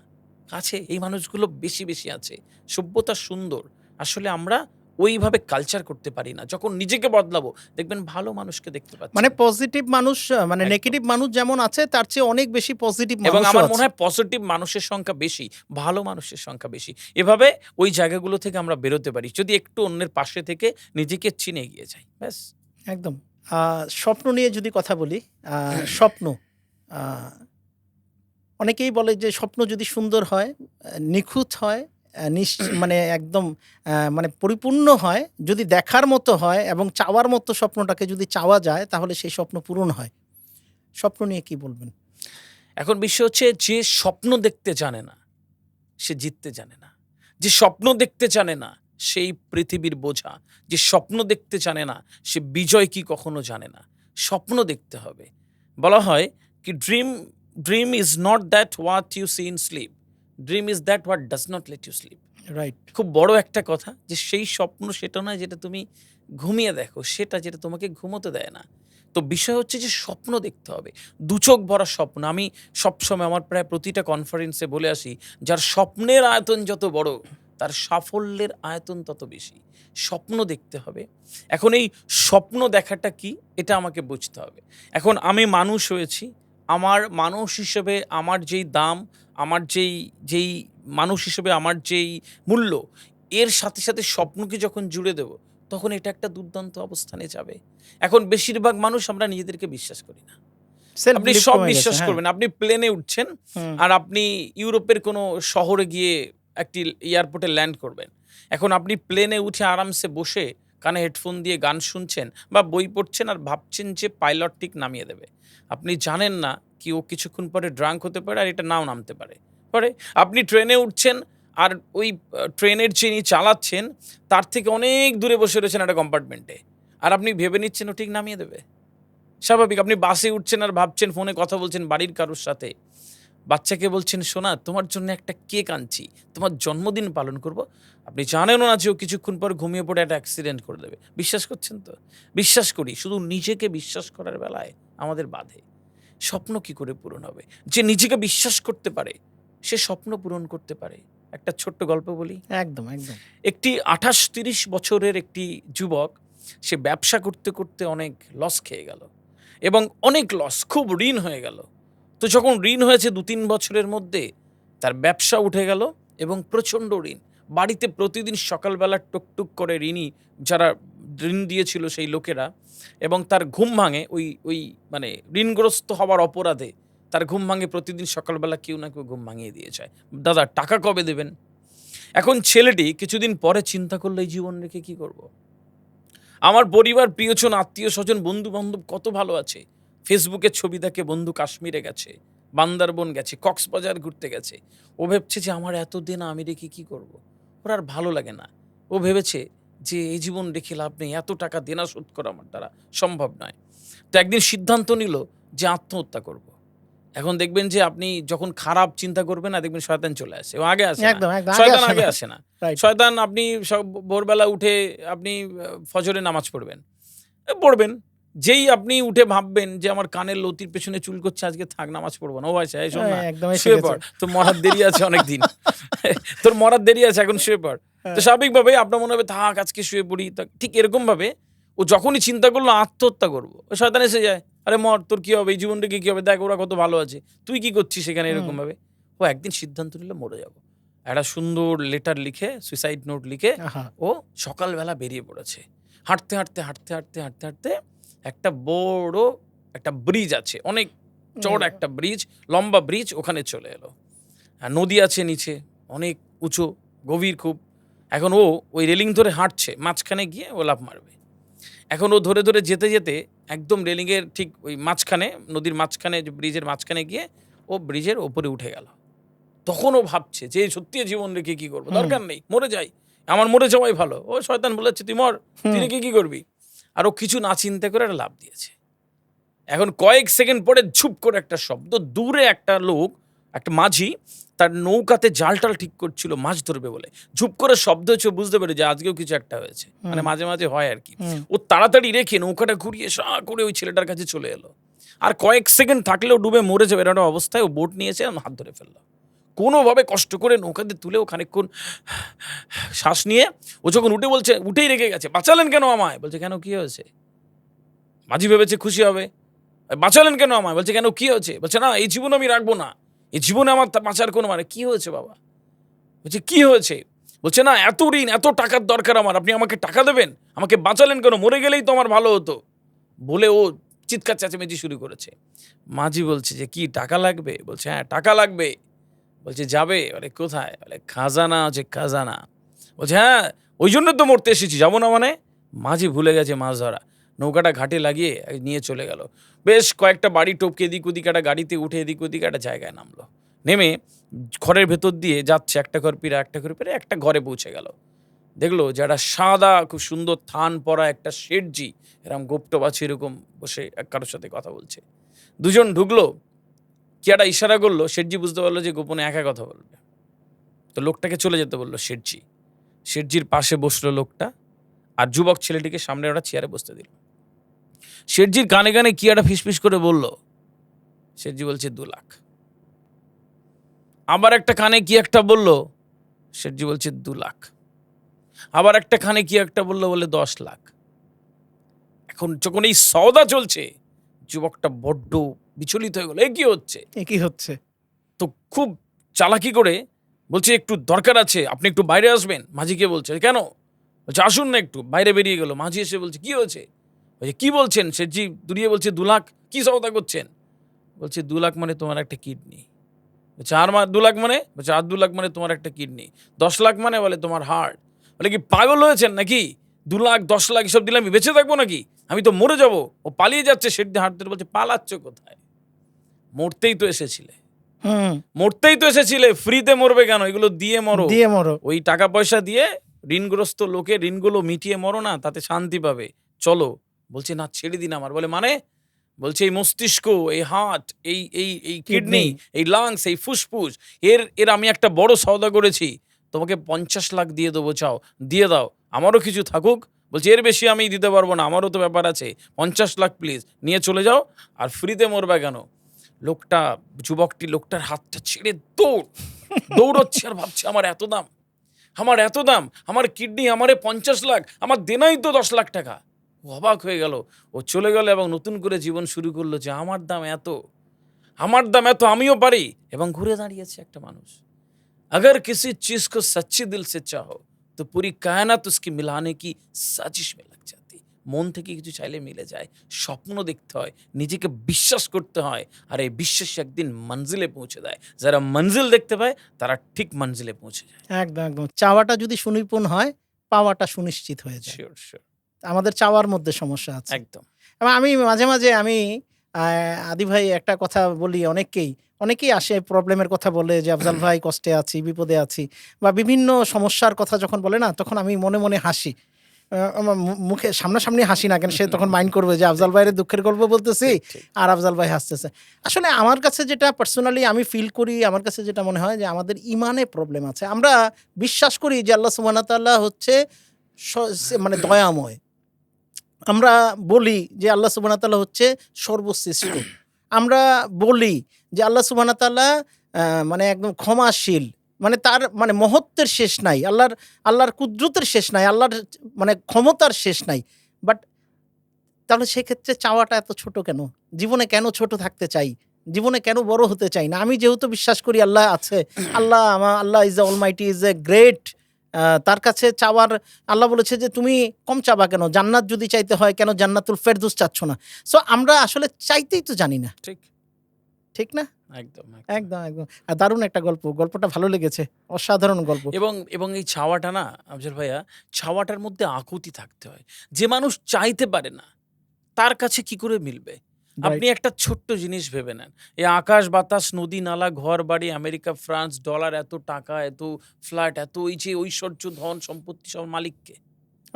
আছে, এই মানুষগুলো বেশি আছে। সভ্যতা সুন্দর। আসলে আমরা ওইভাবে কালচার করতে পারি না। যখন নিজেকে বদলাবো দেখবেন ভালো মানুষকে দেখতে পাচ্ছেন। মানে পজিটিভ মানুষ মানে একদম। নেগেটিভ মানুষ যেমন আছে তার চেয়ে অনেক বেশি পজিটিভ এবং মানুষও আমার আছে। মনে হয় পজিটিভ মানুষের সংখ্যা বেশি, ভালো মানুষের সংখ্যা বেশি। এভাবে ওই জায়গাগুলো থেকে আমরা বেরোতে পারি। যদি একটু অন্যের পাশে থেকে নিজেকে চিনে এগিয়ে যাই। ব্যাস। একদম। স্বপ্ন নিয়ে যদি কথা বলি, স্বপ্ন আ অনেকেই বলে যে স্বপ্ন যদি সুন্দর হয়, নিখুঁত হয়, মানে একদম মানে পরিপূর্ণ হয়, যদি দেখার মতো হয় এবং চাওয়ার মতো স্বপ্নটাকে যদি চাওয়া যায় তাহলে সেই স্বপ্ন পূরণ হয়। স্বপ্ন নিয়ে কি বলবেন? এখন বিষয় হচ্ছে, যে স্বপ্ন দেখতে জানে না, সে জিততে জানে না। যে স্বপ্ন দেখতে জানে না, সেই পৃথিবীর বোঝা। যে স্বপ্ন দেখতে জানে না, সে বিজয় কি কখনো জানে না। স্বপ্ন দেখতে হবে। বলা হয় কি, dream is not that what you see in sleep. Dream is that what does not let you sleep. Right. খুব বড় একটা কথা, যে সেই স্বপ্ন সেটা নয় যেটা তুমি ঘুমিয়ে দেখো, সেটা যেটা তোমাকে ঘুমোতে দেয় না। তো বিষয় হচ্ছে যে স্বপ্ন দেখতে হবে, দুচোখ ভরা স্বপ্ন। আমি সবসময় আমার প্রায় প্রতিটা কনফারেন্সে বলে আসি, যার স্বপ্নের আয়তন যত বড় তার সাফল্যের আয়তন তত বেশি। স্বপ্ন দেখতে হবে। এখন এই স্বপ্ন দেখাটা কি, এটা আমাকে বুঝতে হবে। এখন আমি মানুষ হয়েছি, আমার মানুষ হিসেবে আমার যেই দাম, আমার যেই মানুষ হিসেবে আমার যেই মূল্য, এর সাথে সাথে স্বপ্নকে যখন জুড়ে দেব, তখন এটা একটা দুর্দান্ত অবস্থানে যাবে। এখন বেশিরভাগ মানুষ আমরা নিজেদেরকে বিশ্বাস করি না। সেলফ আপনি বিলিভ সব কমে গেছে, বিশ্বাস হ্যাঁ। করবেন। আপনি প্লেনে উঠছেন হুম, আর আপনি ইউরোপের কোনো শহরে গিয়ে একটি এয়ারপোর্টে ল্যান্ড করবেন। এখন আপনি প্লেনে উঠে আরামসে বসে কানে হেডফোন দিয়ে গান শুনছেন বা বই পড়ছেন আর ভাবছেন যে পাইলট ঠিক নামিয়ে দেবে। আপনি জানেন না কি ও কিছুক্ষণ পরে ড্রাঙ্ক হতে পারে আর এটা নাও নামতে পারে। আপনি ট্রেনে উঠছেন আর ওই ট্রেনের যিনি চালাচ্ছেন তার থেকে অনেক দূরে বসে রয়েছেন একটা কম্পার্টমেন্টে। আর আপনি ভেবে নিচ্ছেন ও ঠিক নামিয়ে দেবে। স্বাভাবিক। আপনি বাসে উঠছেন আর ভাবছেন, ফোনে কথা বলছেন বাড়ির কারোর সাথে। বাচ্চাকে বলছেন, "সোনা তোমার জন্য একটা কেক আনছি। তোমার জন্মদিন পালন করব।" আপনি জানেনও না যে ও কিছুক্ষণ পর ঘুমিয়ে পড়ে একটা অ্যাক্সিডেন্ট করে দেবে। বিশ্বাস করছেন তো? বিশ্বাস করি। শুধু নিজেকে বিশ্বাস করার বেলায় আমাদের বাধে। স্বপ্ন কি করে পূরণ হবে? যে নিজেকে বিশ্বাস করতে পারে, সে স্বপ্ন পূরণ করতে পারে। একটা ছোট্ট গল্প বলি। একদম, একদম। একটি ২৮-৩০ বছরের একটি যুবক, সে ব্যবসা করতে, করতে অনেক লস খেয়ে গেল এবং অনেক লস, খুব ঋণ হয়ে গেল। তো যখন ঋণ হয়েছে ২-৩ বছরের মধ্যে তার ব্যবসা উঠে গেল এবং প্রচণ্ড ঋণ। বাড়িতে প্রতিদিন সকালবেলা টুকটুক করে ঋণী যারা ঋণ দিয়েছিল সেই লোকেরা, এবং তার ঘুম ভাঙে ওই মানে ঋণগ্রস্ত হওয়ার অপরাধে তার ঘুম ভাঙে প্রতিদিন সকালবেলা কেউ না কেউ ঘুম ভাঙিয়ে দিয়ে যায়। দাদা টাকা কবে দেবেন? এখন ছেলেটি কিছুদিন পরে চিন্তা করলো এই জীবন রেখে কি করব? আমার পরিবার, প্রিয়জন, আত্মীয়-স্বজন, বন্ধু-বান্ধব কত ভালো আছে। ফেসবুকে ছবি দেখে বন্ধু কাশ্মীরে গেছে, বান্দরবন গেছে, কক্সবাজার ঘুরতে গেছে। ও ভেবছে যে আমার এতদিন আমি রেখে কি করব? ওর আর ভালো লাগে না। ও ভেবেছে যে এই জীবন রেখে লাভ নেই। এত টাকা দেনা শোধ করা আমার দ্বারা সম্ভব নয়। তো একদিন সিদ্ধান্ত নিল যে আত্মহত্যা করব। এখন দেখবেন যে আপনি যখন খারাপ চিন্তা করবেন না, দেখবেন শয়তান চলে আসে। ও আগে আসে না। একদম, একদম। শয়তান আগে আসে না। রাইট। শয়তান আপনি ভোরবেলা উঠে আপনি ফজরে নামাজ পড়বেন। পড়বেন। যেই আপনি উঠে ভাববেন যে আমার কানের লতির পেছনে চুল করছে, আজকে থাক নামাজ পড়ব না। ও আচ্ছা এই শোন না, একদম এসে শুয়ে গেছে। পড়। তোর মরার দেরি আছে অনেকদিন। তোর মরার দেরি আছে, এখন শুয়ে পড়। তো স্বাভাবিকভাবে আপনার মনে হবে থাক আজকে শুয়ে পড়ি। ঠিক এরকমভাবে ও যখনই চিন্তা করলো আত্মহত্যা করব, ও শয়তান এসে যায়। আরে মর, তোর কি হবে? এই জীবনটাকে কি হবে? দেখ ওরা কত ভালো আছে। তুই কি করছিস সেখানে? হুম। এরকমভাবে। ও একদিন সিদ্ধান্ত নিল মরে যাব। একটা সুন্দর লেটার লিখে, সুইসাইড নোট লিখে আহা! ও সকালবেলা বেরিয়ে পড়েছে। হাঁটতে, হাঁটতে, হাঁটতে, হাঁটতে, হাঁটতে, হাঁটতে একটা বড় একটা ব্রিজ আছে। অনেক চওড়া একটা ব্রিজ, লম্বা ব্রিজ, ওখানে চলে এলো। আর নদী আছে নিচে, অনেক উঁচু, গভীর খুব। এখন ও ওই রেলিং ধরে হাঁটছে, মাঝখানে গিয়ে ও লাফ মারবে। এখন ও ধরে, ধরে যেতে, যেতে একদম রেলিংয়ের ঠিক ওই মাঝখানে, নদীর মাঝখানে যে ব্রিজের মাঝখানে গিয়ে ও ব্রিজের ওপরে উঠে গেল। তখন ও ভাবছে যে সত্যি জীবন রেখে কি করব? হুম, দরকার নেই, মরে যাই। আমার মরে যাওয়াই ভালো। ও শয়তান বলেছে তুই মর, তুই হুম। রেখে কি করবি? আর ও কিছু না চিন্তা করে একটা লাফ দিয়েছে। এখন কয়েক সেকেন্ড পরে ঝুপ করে একটা শব্দ, দূরে একটা লোক, একটা মাঝি তার নৌকাতে জাল-টাল ঠিক করছিল মাছ ধরবে বলে। ঝুপ করে শব্দ হচ্ছে, ও বুঝতে পেরে যে আজকেও কিছু একটা হয়েছে। মানে হুম, মাঝে, মাঝে হয় আরকি। হুম। ও তাড়াতাড়ি রেখে নৌকাটা ঘুরিয়ে সাঁ করে ওই ছেলেটার কাছে চলে এলো। আর কয়েক সেকেন্ড থাকলেও ডুবে মরে যাবে এরকম একটা অবস্থায় ও বোট নিয়েছে আর হাত ধরে ফেলল। কোনোভাবে কষ্ট করে নৌকাতে তুলে ও খানিকক্ষণ শ্বাস নিয়ে ও যখন উঠে বলছে, উঠেই রেগে গেছে, "বাঁচালেন কেন আমায়?" বলছে, "কেন কি হয়েছে?" মাঝি ভেবেছে খুশি হবে। "বাঁচালেন কেন আমায়?" বলছে, "কেন কি হয়েছে?" বলছে, "না এই জীবন আমি রাখবো না। এই জীবনে আমার বাঁচার কোনো মানে।" "কি হয়েছে বাবা?" বলছে, "কি হয়েছে?" বলছে, "না এত ঋণ, এত টাকার দরকার আমার। আপনি আমাকে টাকা দেবেন? আমাকে বাঁচালেন কেন? মরে গেলেই তো আমার ভালো হতো।" বলে ও চিৎকার চেঁচামেচি শুরু করেছে। মাঝি বলছে যে, "কি টাকা লাগবে?" বলছে, "হ্যাঁ, টাকা লাগবে।" বলছে, "যাবে?" বলে, "কোথায়?" বলে, "খাজানা আছে খাজানা।" বলছে, "হ্যাঁ, ওই জন্য তো মরতে এসেছি। যাবো না মানে?" মাঝি ভুলে গেছে মাছ ধরা। নৌকাটা ঘাটে লাগিয়ে নিয়ে চলে গেল। বেশ কয়েকটা বাড়ি টপকে এদিক ওদিক একটা গাড়িতে উঠে এদিক ওদিক একটা জায়গায় নামলো। নেমে ঘরের ভেতর দিয়ে যাচ্ছে, একটা ঘর পেরিয়ে একটা ঘর পেরিয়ে একটা ঘরে পৌঁছে গেল। দেখলো যে একটা সাদা খুব সুন্দর থান পরা একটা শেঠজি এরকম গোপটো বাছি এরকম বসে কারোর সাথে কথা বলছে। দুজন ঢুকলো, কি একটা ইশারা করলো, শেঠজি বুঝতে পারলো যে গোপনে একা কথা বলবে। তো লোকটাকে চলে যেতে বললো শেঠজি। শেঠজির পাশে বসলো লোকটা আর যুবক ছেলেটিকে সামনে ওরা চেয়ারে বসতে দিল। শেঠজির কানে কানে কি একটা ফিসফিস করে বলল। শেঠজি বলছে 2 লাখ। আবার একটা কানে কি একটা বলল। শেঠজি বলছে 2 লাখ। আবার একটা কানে কি একটা বলল, বলে 10 লাখ। এখন যখন এই সওদা চলছে, যুবকটা বড্ড বিচলিত হয়ে গেল। এ কি হচ্ছে? এ কি হচ্ছে? তো খুব চালাকি করে বলছে, "একটু দরকার আছে, আপনি একটু বাইরে আসবেন।" মাঝিকে বলছে, "কেন?" বলছে আসুন না একটু, বাইরে বেরিয়ে গেল। মাঝি এসে বলছে কি হয়েছে? বলছে কি বলছেন? শেঠজি দুরিয়ে বলছে 2 লাখ, কি সওদা করছেন? বলছে 2 লাখ মানে তোমার একটা কিডনি। বলছে আর 2 লাখ মানে? বলছে আর 2 লাখ মানে তোমার একটা কিডনি। 10 লাখ মানে? বলে তোমার হার্ট। বলে কি পাগল হয়েছেন নাকি? 2 লাখ 10 লাখ এসব দিলে আমি বেঁচে থাকবো নাকি? আমি তো মরে যাবো। ও পালিয়ে যাচ্ছে। শেঠজি হাঁটতে বলছে পালাচ্ছ কোথায়? মরতেই তো এসেছিলে। হুম। মরতেই তো এসেছিলে, ফ্রিতে মরবে কেন? এগুলো দিয়ে মরো। দিয়ে মরো। ওই টাকা পয়সা দিয়ে ঋণগ্রস্ত লোকের ঋণগুলো মিটিয়ে মরো না, তাতে শান্তি পাবে। চলো। বলছে না ছেড়ে দিন আমার। বলে মানে? বলছে এই মস্তিষ্ক, এই হার্ট, এই কিডনি, কিডনি। এই লাংস, এই ফুসফুস, এর আমি একটা বড় সওদা করেছি। তোমাকে 50 লাখ দিয়ে দেবো, চাও দিয়ে দাও, আমারও কিছু থাকুক। বলছে এর বেশি আমি দিতে পারবো না, আমারও তো ব্যাপার আছে। 50 লাখ প্লিজ নিয়ে চলে যাও, আর ফ্রিতে মরবা কেন? লোকটা, যুবকটি লোকটার হাতটা ছেড়ে দৌড়চ্ছে আর ভাবছে আমার এত দাম, আমার এত দাম, আমার কিডনি, আমারে 50 লাখ, আমার দেনাই তো 10 লাখ টাকা। ও অবাক হয়ে গেল। ও চলে গেল এবং নতুন করে জীবন শুরু করলো যে আমার দাম এত, আমার দাম এত, আমিও পারি। এবং ঘুরে দাঁড়িয়েছে একটা মানুষ। अगर किसी चीज को सच्चे दिल से चाहो तो पूरी कायनात उसकी मिलाने की साजिश में लग जाती। মন থেকে কিছু চাইলে মিলে যায়। স্বপ্ন দেখতে হয়, নিজেকে বিশ্বাস করতে হয়, আর এই বিশ্বাস একদিন মঞ্জিলে পৌঁছে দেয়। যারা মঞ্জিল দেখতে পায় তারা ঠিক মঞ্জিলে পৌঁছে যায়। একদম, একদম। চাওয়াটা যদি সুনিপুণ হয়, পাওয়াটা সুনিশ্চিত হয়ে যায়। শিওর শিওর, আমাদের চাওয়ার মধ্যে সমস্যা আছে। একদম। এবং আমি মাঝে, মাঝে আমি আদি ভাই একটা কথা বলি অনেকেই আসে প্রবলেমের কথা বলে যে, "আফজাল ভাই কষ্টে আছি, বিপদে আছি" বা বিভিন্ন সমস্যার কথা যখন বলে না, তখন আমি মনে, মনে হাসি। আমার মুখে সামনাসামনি হাসি না কেন, সে তখন মাইন্ড করবে যে আফজাল ভাইয়ের দুঃখের গল্প বলতেছি ঠিক ঠিক আর আফজাল ভাই হাসতেছে। আসলে আমার কাছে যেটা পার্সোনালি আমি ফিল করি, আমার কাছে যেটা মনে হয় যে আমাদের ইমানে প্রবলেম আছে। আমরা বিশ্বাস করি যে আল্লাহ সুবহানাহু ওয়া তাআলা হচ্ছে মানে দয়াময়। আমরা বলি যে আল্লাহ সুবহানাহু ওয়া তাআলা হচ্ছে সর্বশ্রেষ্ঠ। আমরা বলি যে আল্লাহ সুবহানাহু ওয়া তাআলা মানে একদম ক্ষমাশীল। মানে তার মানে মহত্বের শেষ নাই। আল্লাহর কুদরতের শেষ নাই। আল্লাহর মানে ক্ষমতার শেষ নাই। বাট তাহলে সেক্ষেত্রে চাওয়াটা এত ছোট কেন? জীবনে কেন ছোট থাকতে চাই? জীবনে কেন বড় হতে চাই না? আমি যেহেতু বিশ্বাস করি আল্লাহ আছে। Allah is the almighty, is a great. তার কাছে চাওয়ার, আল্লাহ বলেছে যে, "তুমি কম চাবা কেন? জান্নাত যদি চাইতে হয় কেন জান্নাতুল ফেরদৌস চাচ্ছ না?" সো আমরা আসলে চাইতেই তো জানি না। ঠিক, ঠিক না? একদম একদম। একদম, একদম। আর দারুণ একটা গল্প। গল্পটা ভালো লেগেছে। অসাধারণ গল্প। এবং এই চাওয়াটা না আফজল ভাইয়া, চাওয়াটার মধ্যে আকুতি থাকতে হয়। যে মানুষ চাইতে পারে না তার কাছে কি করে মিলবে? আপনি রাইট। একটা ছোট্ট জিনিস ভেবে নেন। এই আকাশ বাতাস, নদী নালা, ঘর বাড়ি, আমেরিকা, ফ্রান্স, ডলার, এত টাকা, এত ফ্ল্যাট, এত এই যে ঐশ্বর্য, ধন সম্পত্তি, সব মালিক কে?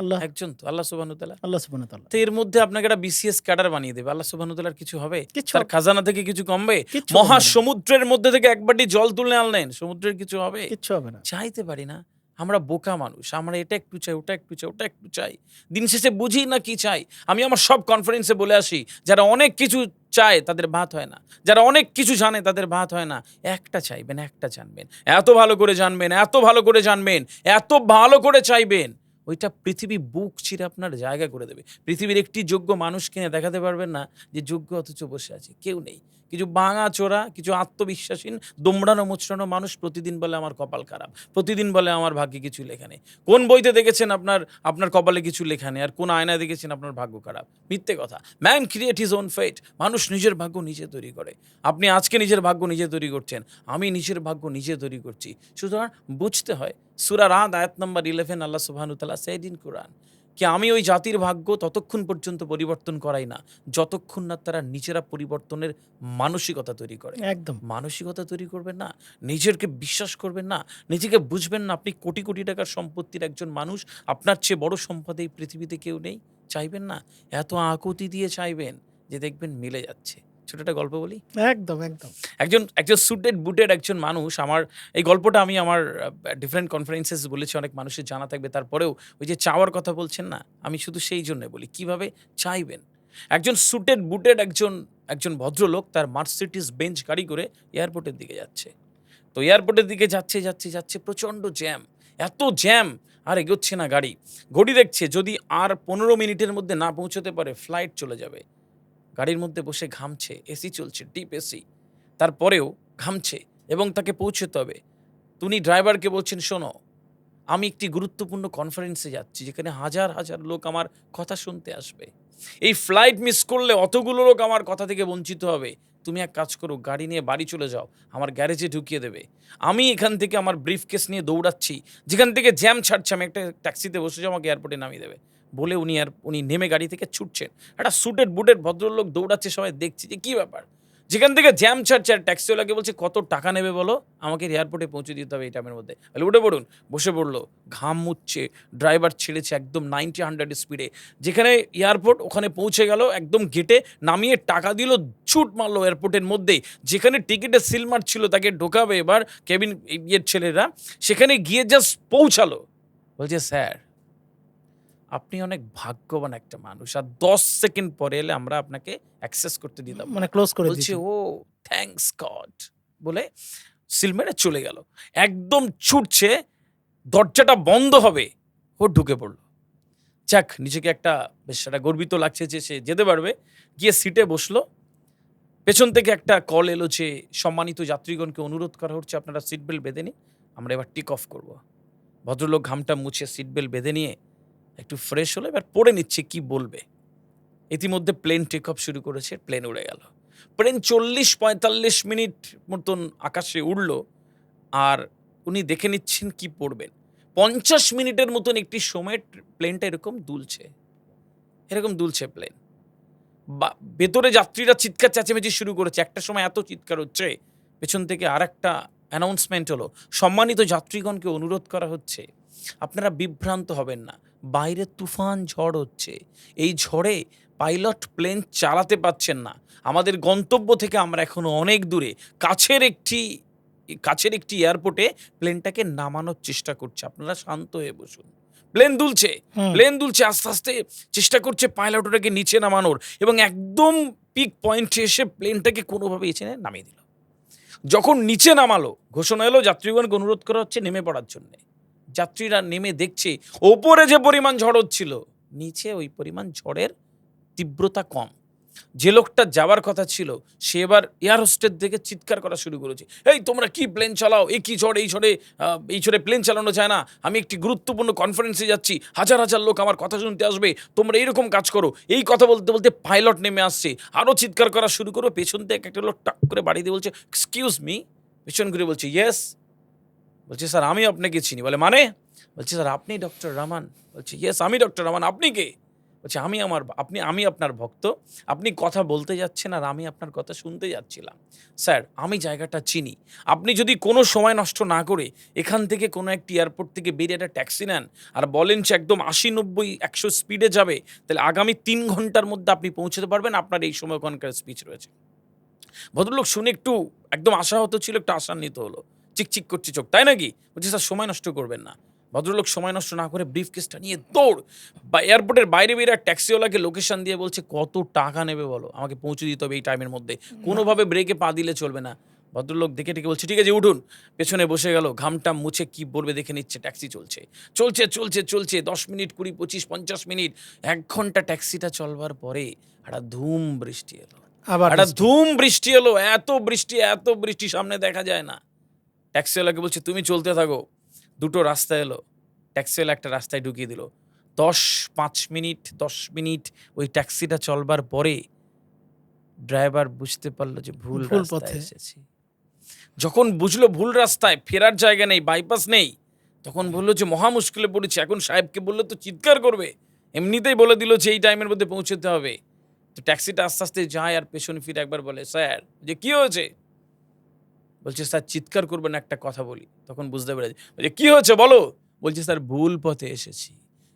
আল্লাহ, একজন তো, আল্লাহ সুবহানাহু ওয়া তাআলা। আল্লাহ সুবহানাহু ওয়া তাআলা। তো এর মধ্যে আপনাকে একটা বিসিএস ক্যাডার বানিয়ে দেবে। আল্লাহ সুবহানাহু ওয়া তাআলার কিছু হবে? কিচ্ছু তার হবে, খাজানা থেকে কিছু কমবে? কিচ্ছু কমবে না। মহাসমুদ্রের মধ্যে থেকে এক বাটি জল তুলে আনলেন, সমুদ্রের কিছু হবে? কিচ্ছু হবে না। চাইতে পারি না। আমরা বোকা মানুষ। আমরা এটা একটু চাই, ওটা একটু চাই, ওটা একটু চাই। দিন শেষে বুঝি না কি চাই। আমি আমার সব কনফারেন্সে বলে আসি, যারা অনেক কিছু চায় তাদের ভাত হয় না। যারা অনেক কিছু জানে তাদের ভাত হয় না। একটা চাইবেন, একটা জানবেন। এত ভালো করে জানবেন, এত ভালো করে জানবেন, এত ভালো করে চাইবেন। ওইটা পৃথিবী বুক চিরে আপনার জায়গা করে দেবে। পৃথিবীর একটি যোগ্য মানুষকে নিয়ে দেখাতে পারবেন না যে যোগ্য অথচ বসে আছে। কেউ নেই। কিছু ভাঙাচোরা, কিছু আত্মবিশ্বাসীন, দোমড়ানো মোচড়ানো মানুষ প্রতিদিন বলে আমার কপাল খারাপ। প্রতিদিন বলে আমার ভাগ্যে কিছু লেখা নেই। কোন বইতে দেখেছেন আপনার কপালে কিছু লেখা নেই? আর কোন আয়নায় দেখেছেন আপনার ভাগ্য খারাপ? মিথ্যে কথা। Man create his own fate. মানুষ নিজের ভাগ্য নিজে তৈরি করে। আপনি আজকে নিজের ভাগ্য নিজে তৈরি করছেন। আমি নিজের ভাগ্য নিজে তৈরি করছি। সুতরাং বুঝতে হয়। সূরা রাদ আয়াত নাম্বার 11 আল্লাহ সুবহানাহু ওয়া তাআলা সেড ইন কুরআন কি আমি ওই জাতির ভাগ্য ততক্ষণ পর্যন্ত পরিবর্তন করাই না যতক্ষণ না তারা নিজেরা পরিবর্তনের মানসিকতা তৈরি করে। একদম। মানসিকতা তৈরি করবেন না, নিজেকে বিশ্বাস করবেন না, নিজেকে বুঝবেন না আপনি কোটি কোটি টাকার সম্পত্তির একজন মানুষ, আপনার চেয়ে বড় সম্পদ এই পৃথিবীতে কেউ নেই, চাইবেন না, এত আকুতি দিয়ে চাইবেন যে দেখবেন মিলে যাচ্ছে। ছোট একটা গল্প বলি। একদম, একদম। একজন সুটেড বুটেড একজন মানুষ, আমার এই গল্পটা আমি আমার ডিফারেন্ট কনফারেন্সেস বলেছি, অনেক মানুষের জানা থাকবে। তারপরেও ওই যে চাওয়ার কথা বলছেন না, আমি শুধু সেই জন্য বলি কিভাবে চাইবেন। একজন সুটেড বুটেড একজন ভদ্রলোক তার মার্সিডিজ বেঞ্চ গাড়ি করে এয়ারপোর্টের দিকে যাচ্ছে। তো এয়ারপোর্টের দিকে যাচ্ছে প্রচণ্ড জ্যাম, এত জ্যাম, আর এগোচ্ছে না গাড়ি। ঘড়ি দেখছে যদি আর 15 মিনিটের মধ্যে না পৌঁছতে পারে ফ্লাইট চলে যাবে। গাড়ির মধ্যে বসে ঘামছে, এসি চলছে, ডিপ এসি, তারপরেও ঘামছে এবং তাকে পৌঁছতে হবে। উনি ড্রাইভারকে বলছেন, শোনো আমি একটি গুরুত্বপূর্ণ কনফারেন্সে যাচ্ছি যেখানে হাজার হাজার লোক আমার কথা শুনতে আসবে। এই ফ্লাইট মিস করলে অতগুলো লোক আমার কথা থেকে বঞ্চিত হবে। তুমি এক কাজ করো, গাড়ি নিয়ে বাড়ি চলে যাও, আমার গ্যারেজে ঢুকিয়ে দেবে। আমি এখান থেকে আমার ব্রিফকেস নিয়ে দৌড়াচ্ছি, যেখান থেকে জ্যাম ছাড়ছে, আমি একটা ট্যাক্সিতে বসে যাও, আমাকে এয়ারপোর্টে নামিয়ে দেবে। বলে উনি নেমে গাড়ি থেকে ছুটছেন। একটা সুটেড বুটেড ভদ্রলোক দৌড়াচ্ছে, সবাই দেখছি যে কী ব্যাপার। যেখান থেকে জ্যাম ছাড়ছে আর ট্যাক্সিওয়ালাকে বলছে কত টাকা নেবে বলো, আমাকে এয়ারপোর্টে পৌঁছে দিতে হবে এই টাইমের মধ্যে। বলে উঠে পড়ুন। বসে পড়লো, ঘাম মুছছে, ড্রাইভার ছেড়েছে একদম 90-100 স্পিডে। যেখানে এয়ারপোর্ট ওখানে পৌঁছে গেল, একদম গেটে নামিয়ে টাকা দিল, ছুট মারলো এয়ারপোর্টের মধ্যেই। যেখানে টিকিটের সিল মারছিল তাকে ঢোকাবে এবার কেবিন ইয়ের ছেলেরা, সেখানে গিয়ে জাস্ট পৌঁছালো। বলছে স্যার আপনি অনেক ভাগ্যবান একটা মানুষ, আর 10 সেকেন্ড পরে এলে আমরা আপনাকে অ্যাক্সেস করতে দিতাম না। মানে ক্লোজ করে বলছে দিত। ও থ্যাঙ্কস গড বলে সিল মেরে চলে গেল। একদম ছুটছে, দরজাটা বন্ধ হবে, ও ঢুকে পড়লো। যাক, নিজেকে একটা বেশ একটা গর্বিত লাগছে যে সে যেতে পারবে। গিয়ে সিটে বসলো। পেছন থেকে একটা কল এলো যে সম্মানিত যাত্রীগণকে অনুরোধ করা হচ্ছে আপনারা সিট বেল্ট বেঁধে নিন, আমরা এবার টেক অফ করবো। ভদ্রলোক ঘামটা মুছে সিট বেল্ট বেঁধে নিয়ে একটু ফ্রেশ হলো, এবার পড়ে নিচ্ছে কি বলবে। ইতিমধ্যে প্লেন টেক অফ শুরু করেছে, প্লেন উড়ে গেল। প্লেন 40-45 মিনিট মতন আকাশে উড়ল, আর উনি দেখে নিচ্ছেন কি পড়বেন। 50 মিনিটের মতন একটি সময় প্লেনটা এরকম দুলছে প্লেন। ভেতরে যাত্রীরা চিৎকার চেঁচামেচি শুরু করেছে। একটা সময় এত চিৎকার হচ্ছে, পেছন থেকে আর একটা অ্যানাউন্সমেন্ট হলো, সম্মানিত যাত্রীগণকে অনুরোধ করা হচ্ছে আপনারা বিভ্রান্ত হবেন না, বাইরে তুফান ঝড় হচ্ছে, এই ঝড়ে পাইলট প্লেন চালাতে পারছেন না, আমাদের গন্তব্য থেকে আমরা এখনো অনেক দূরে, কাছের একটি এয়ারপোর্টে প্লেনটাকে নামানোর চেষ্টা করছে, আপনারা শান্ত হয়ে বসুন। প্লেন দুলছে আস্তে আস্তে, চেষ্টা করছে পাইলট ওটাকে নিচে নামানোর, এবং একদম পিক পয়েন্টে এসে প্লেনটাকে কোনোভাবে এসে নামিয়ে দিল। যখন নিচে নামালো, ঘোষণা এলো যাত্রীগণকে অনুরোধ করা হচ্ছে নেমে পড়ার জন্য। যাত্রীরা নেমে দেখছে ওপরে যে পরিমাণ ঝড় হচ্ছিল, নিচে ওই পরিমাণ ঝড়ের তীব্রতা কম। যে লোকটা যাওয়ার কথা ছিল সে এবার এয়ার হোস্টেস দেখে চিৎকার করা শুরু করেছে, এই তোমরা কি প্লেন চালাও, এই কি ঝড়, এই ঝড়ে প্লেন চালানো যায় না, আমি একটি গুরুত্বপূর্ণ কনফারেন্সে যাচ্ছি, হাজার হাজার লোক আমার কথা শুনতে আসবে, তোমরা এইরকম কাজ করো। এই কথা বলতে বলতে পাইলট নেমে আসছে, আরও চিৎকার করা শুরু করো। পেছন থেকে একটা লোক টাক করে বাড়ি দিয়ে বলছে এক্সকিউজ মি। পেছন ঘুরে বলছে ইয়েস। বলছে স্যার আমি আপনাকে চিনি। বলে মানে? বলছে স্যার আপনি ডক্টর রহমান। বলছে ইয়েস আমি ডক্টর রহমান, আপনি কে? বলছে আমি আপনার ভক্ত, আপনি কথা বলতে যাচ্ছেন আর আমি আপনার কথা শুনতে যাচ্ছিলাম। স্যার আমি জায়গাটা চিনি, আপনি যদি কোনো সময় নষ্ট না করে এখান থেকে কোনো একটি এয়ারপোর্ট থেকে বেরিয়ে একটা ট্যাক্সি নেন আর বলেন যে একদম 80-90-100 স্পিডে যাবে, তাহলে আগামী 3 ঘন্টার মধ্যে আপনি পৌঁছতে পারবেন, আপনার এই সময় ওখানকার স্পিচ রয়েছে। ভদ্রলোক শুনে একটু একদম আশাহত ছিল, একটু আশান্বিত হলো, চিকচিক করছে চোখ, তাই নাকি? বলছে স্যার সময় নষ্ট করবেন না। ভদ্রলোক সময় নষ্ট না করে ব্রিফকেসটা নিয়ে দৌড় বা এয়ারপোর্টের বাইরে বেরিয়ে ট্যাক্সিওয়ালাকে লোকেশন দিয়ে বলছে কত টাকা নেবে বলো, আমাকে পৌঁছে দিতে হবে এই টাইমের মধ্যে, কোনোভাবে ব্রেকে পা দিলে চলবে না। ভদ্রলোক দেখে বলছে ঠিক আছে উঠুন। পেছনে বসে গেল, ঘামটা মুছে কি বলবে দেখে নিচ্ছে। ট্যাক্সি চলছে 10 মিনিট, 20, 25, 50 মিনিট, 1 ঘন্টা ট্যাক্সিটা চলবার পরে একটা ধুম বৃষ্টি এলো। এত বৃষ্টি সামনে দেখা যায় না। ট্যাক্সিওয়ালাকে বলছে তুমি চলতে থাকো। 2টো রাস্তা এলো, ট্যাক্সিওয়ালা একটা রাস্তায় ঢুকিয়ে দিল। 10 মিনিট ওই ট্যাক্সিটা চলবার পরে ড্রাইভার বুঝতে পারলো যে ভুল রাস্তায় এসেছি। যখন বুঝলো ভুল রাস্তায়, ফেরার জায়গা নেই, বাইপাস নেই, তখন বললো যে মহা মুশকিলে পড়েছে। এখন সাহেবকে বললো তো চিৎকার করবে, এমনিতেই বলে দিল যে এই টাইমের মধ্যে পৌঁছতে হবে। তো ট্যাক্সিটা আস্তে আস্তে যায় আর পেছনে ফিরে একবার বলে স্যার যে কি হয়েছে? বলছে স্যার চিৎকার করবেন, একটা কথা বলি। তখন বুঝতে পেরেছে, বলছে কি হয়েছে বলো। বলছে স্যার ভুল পথে এসেছি।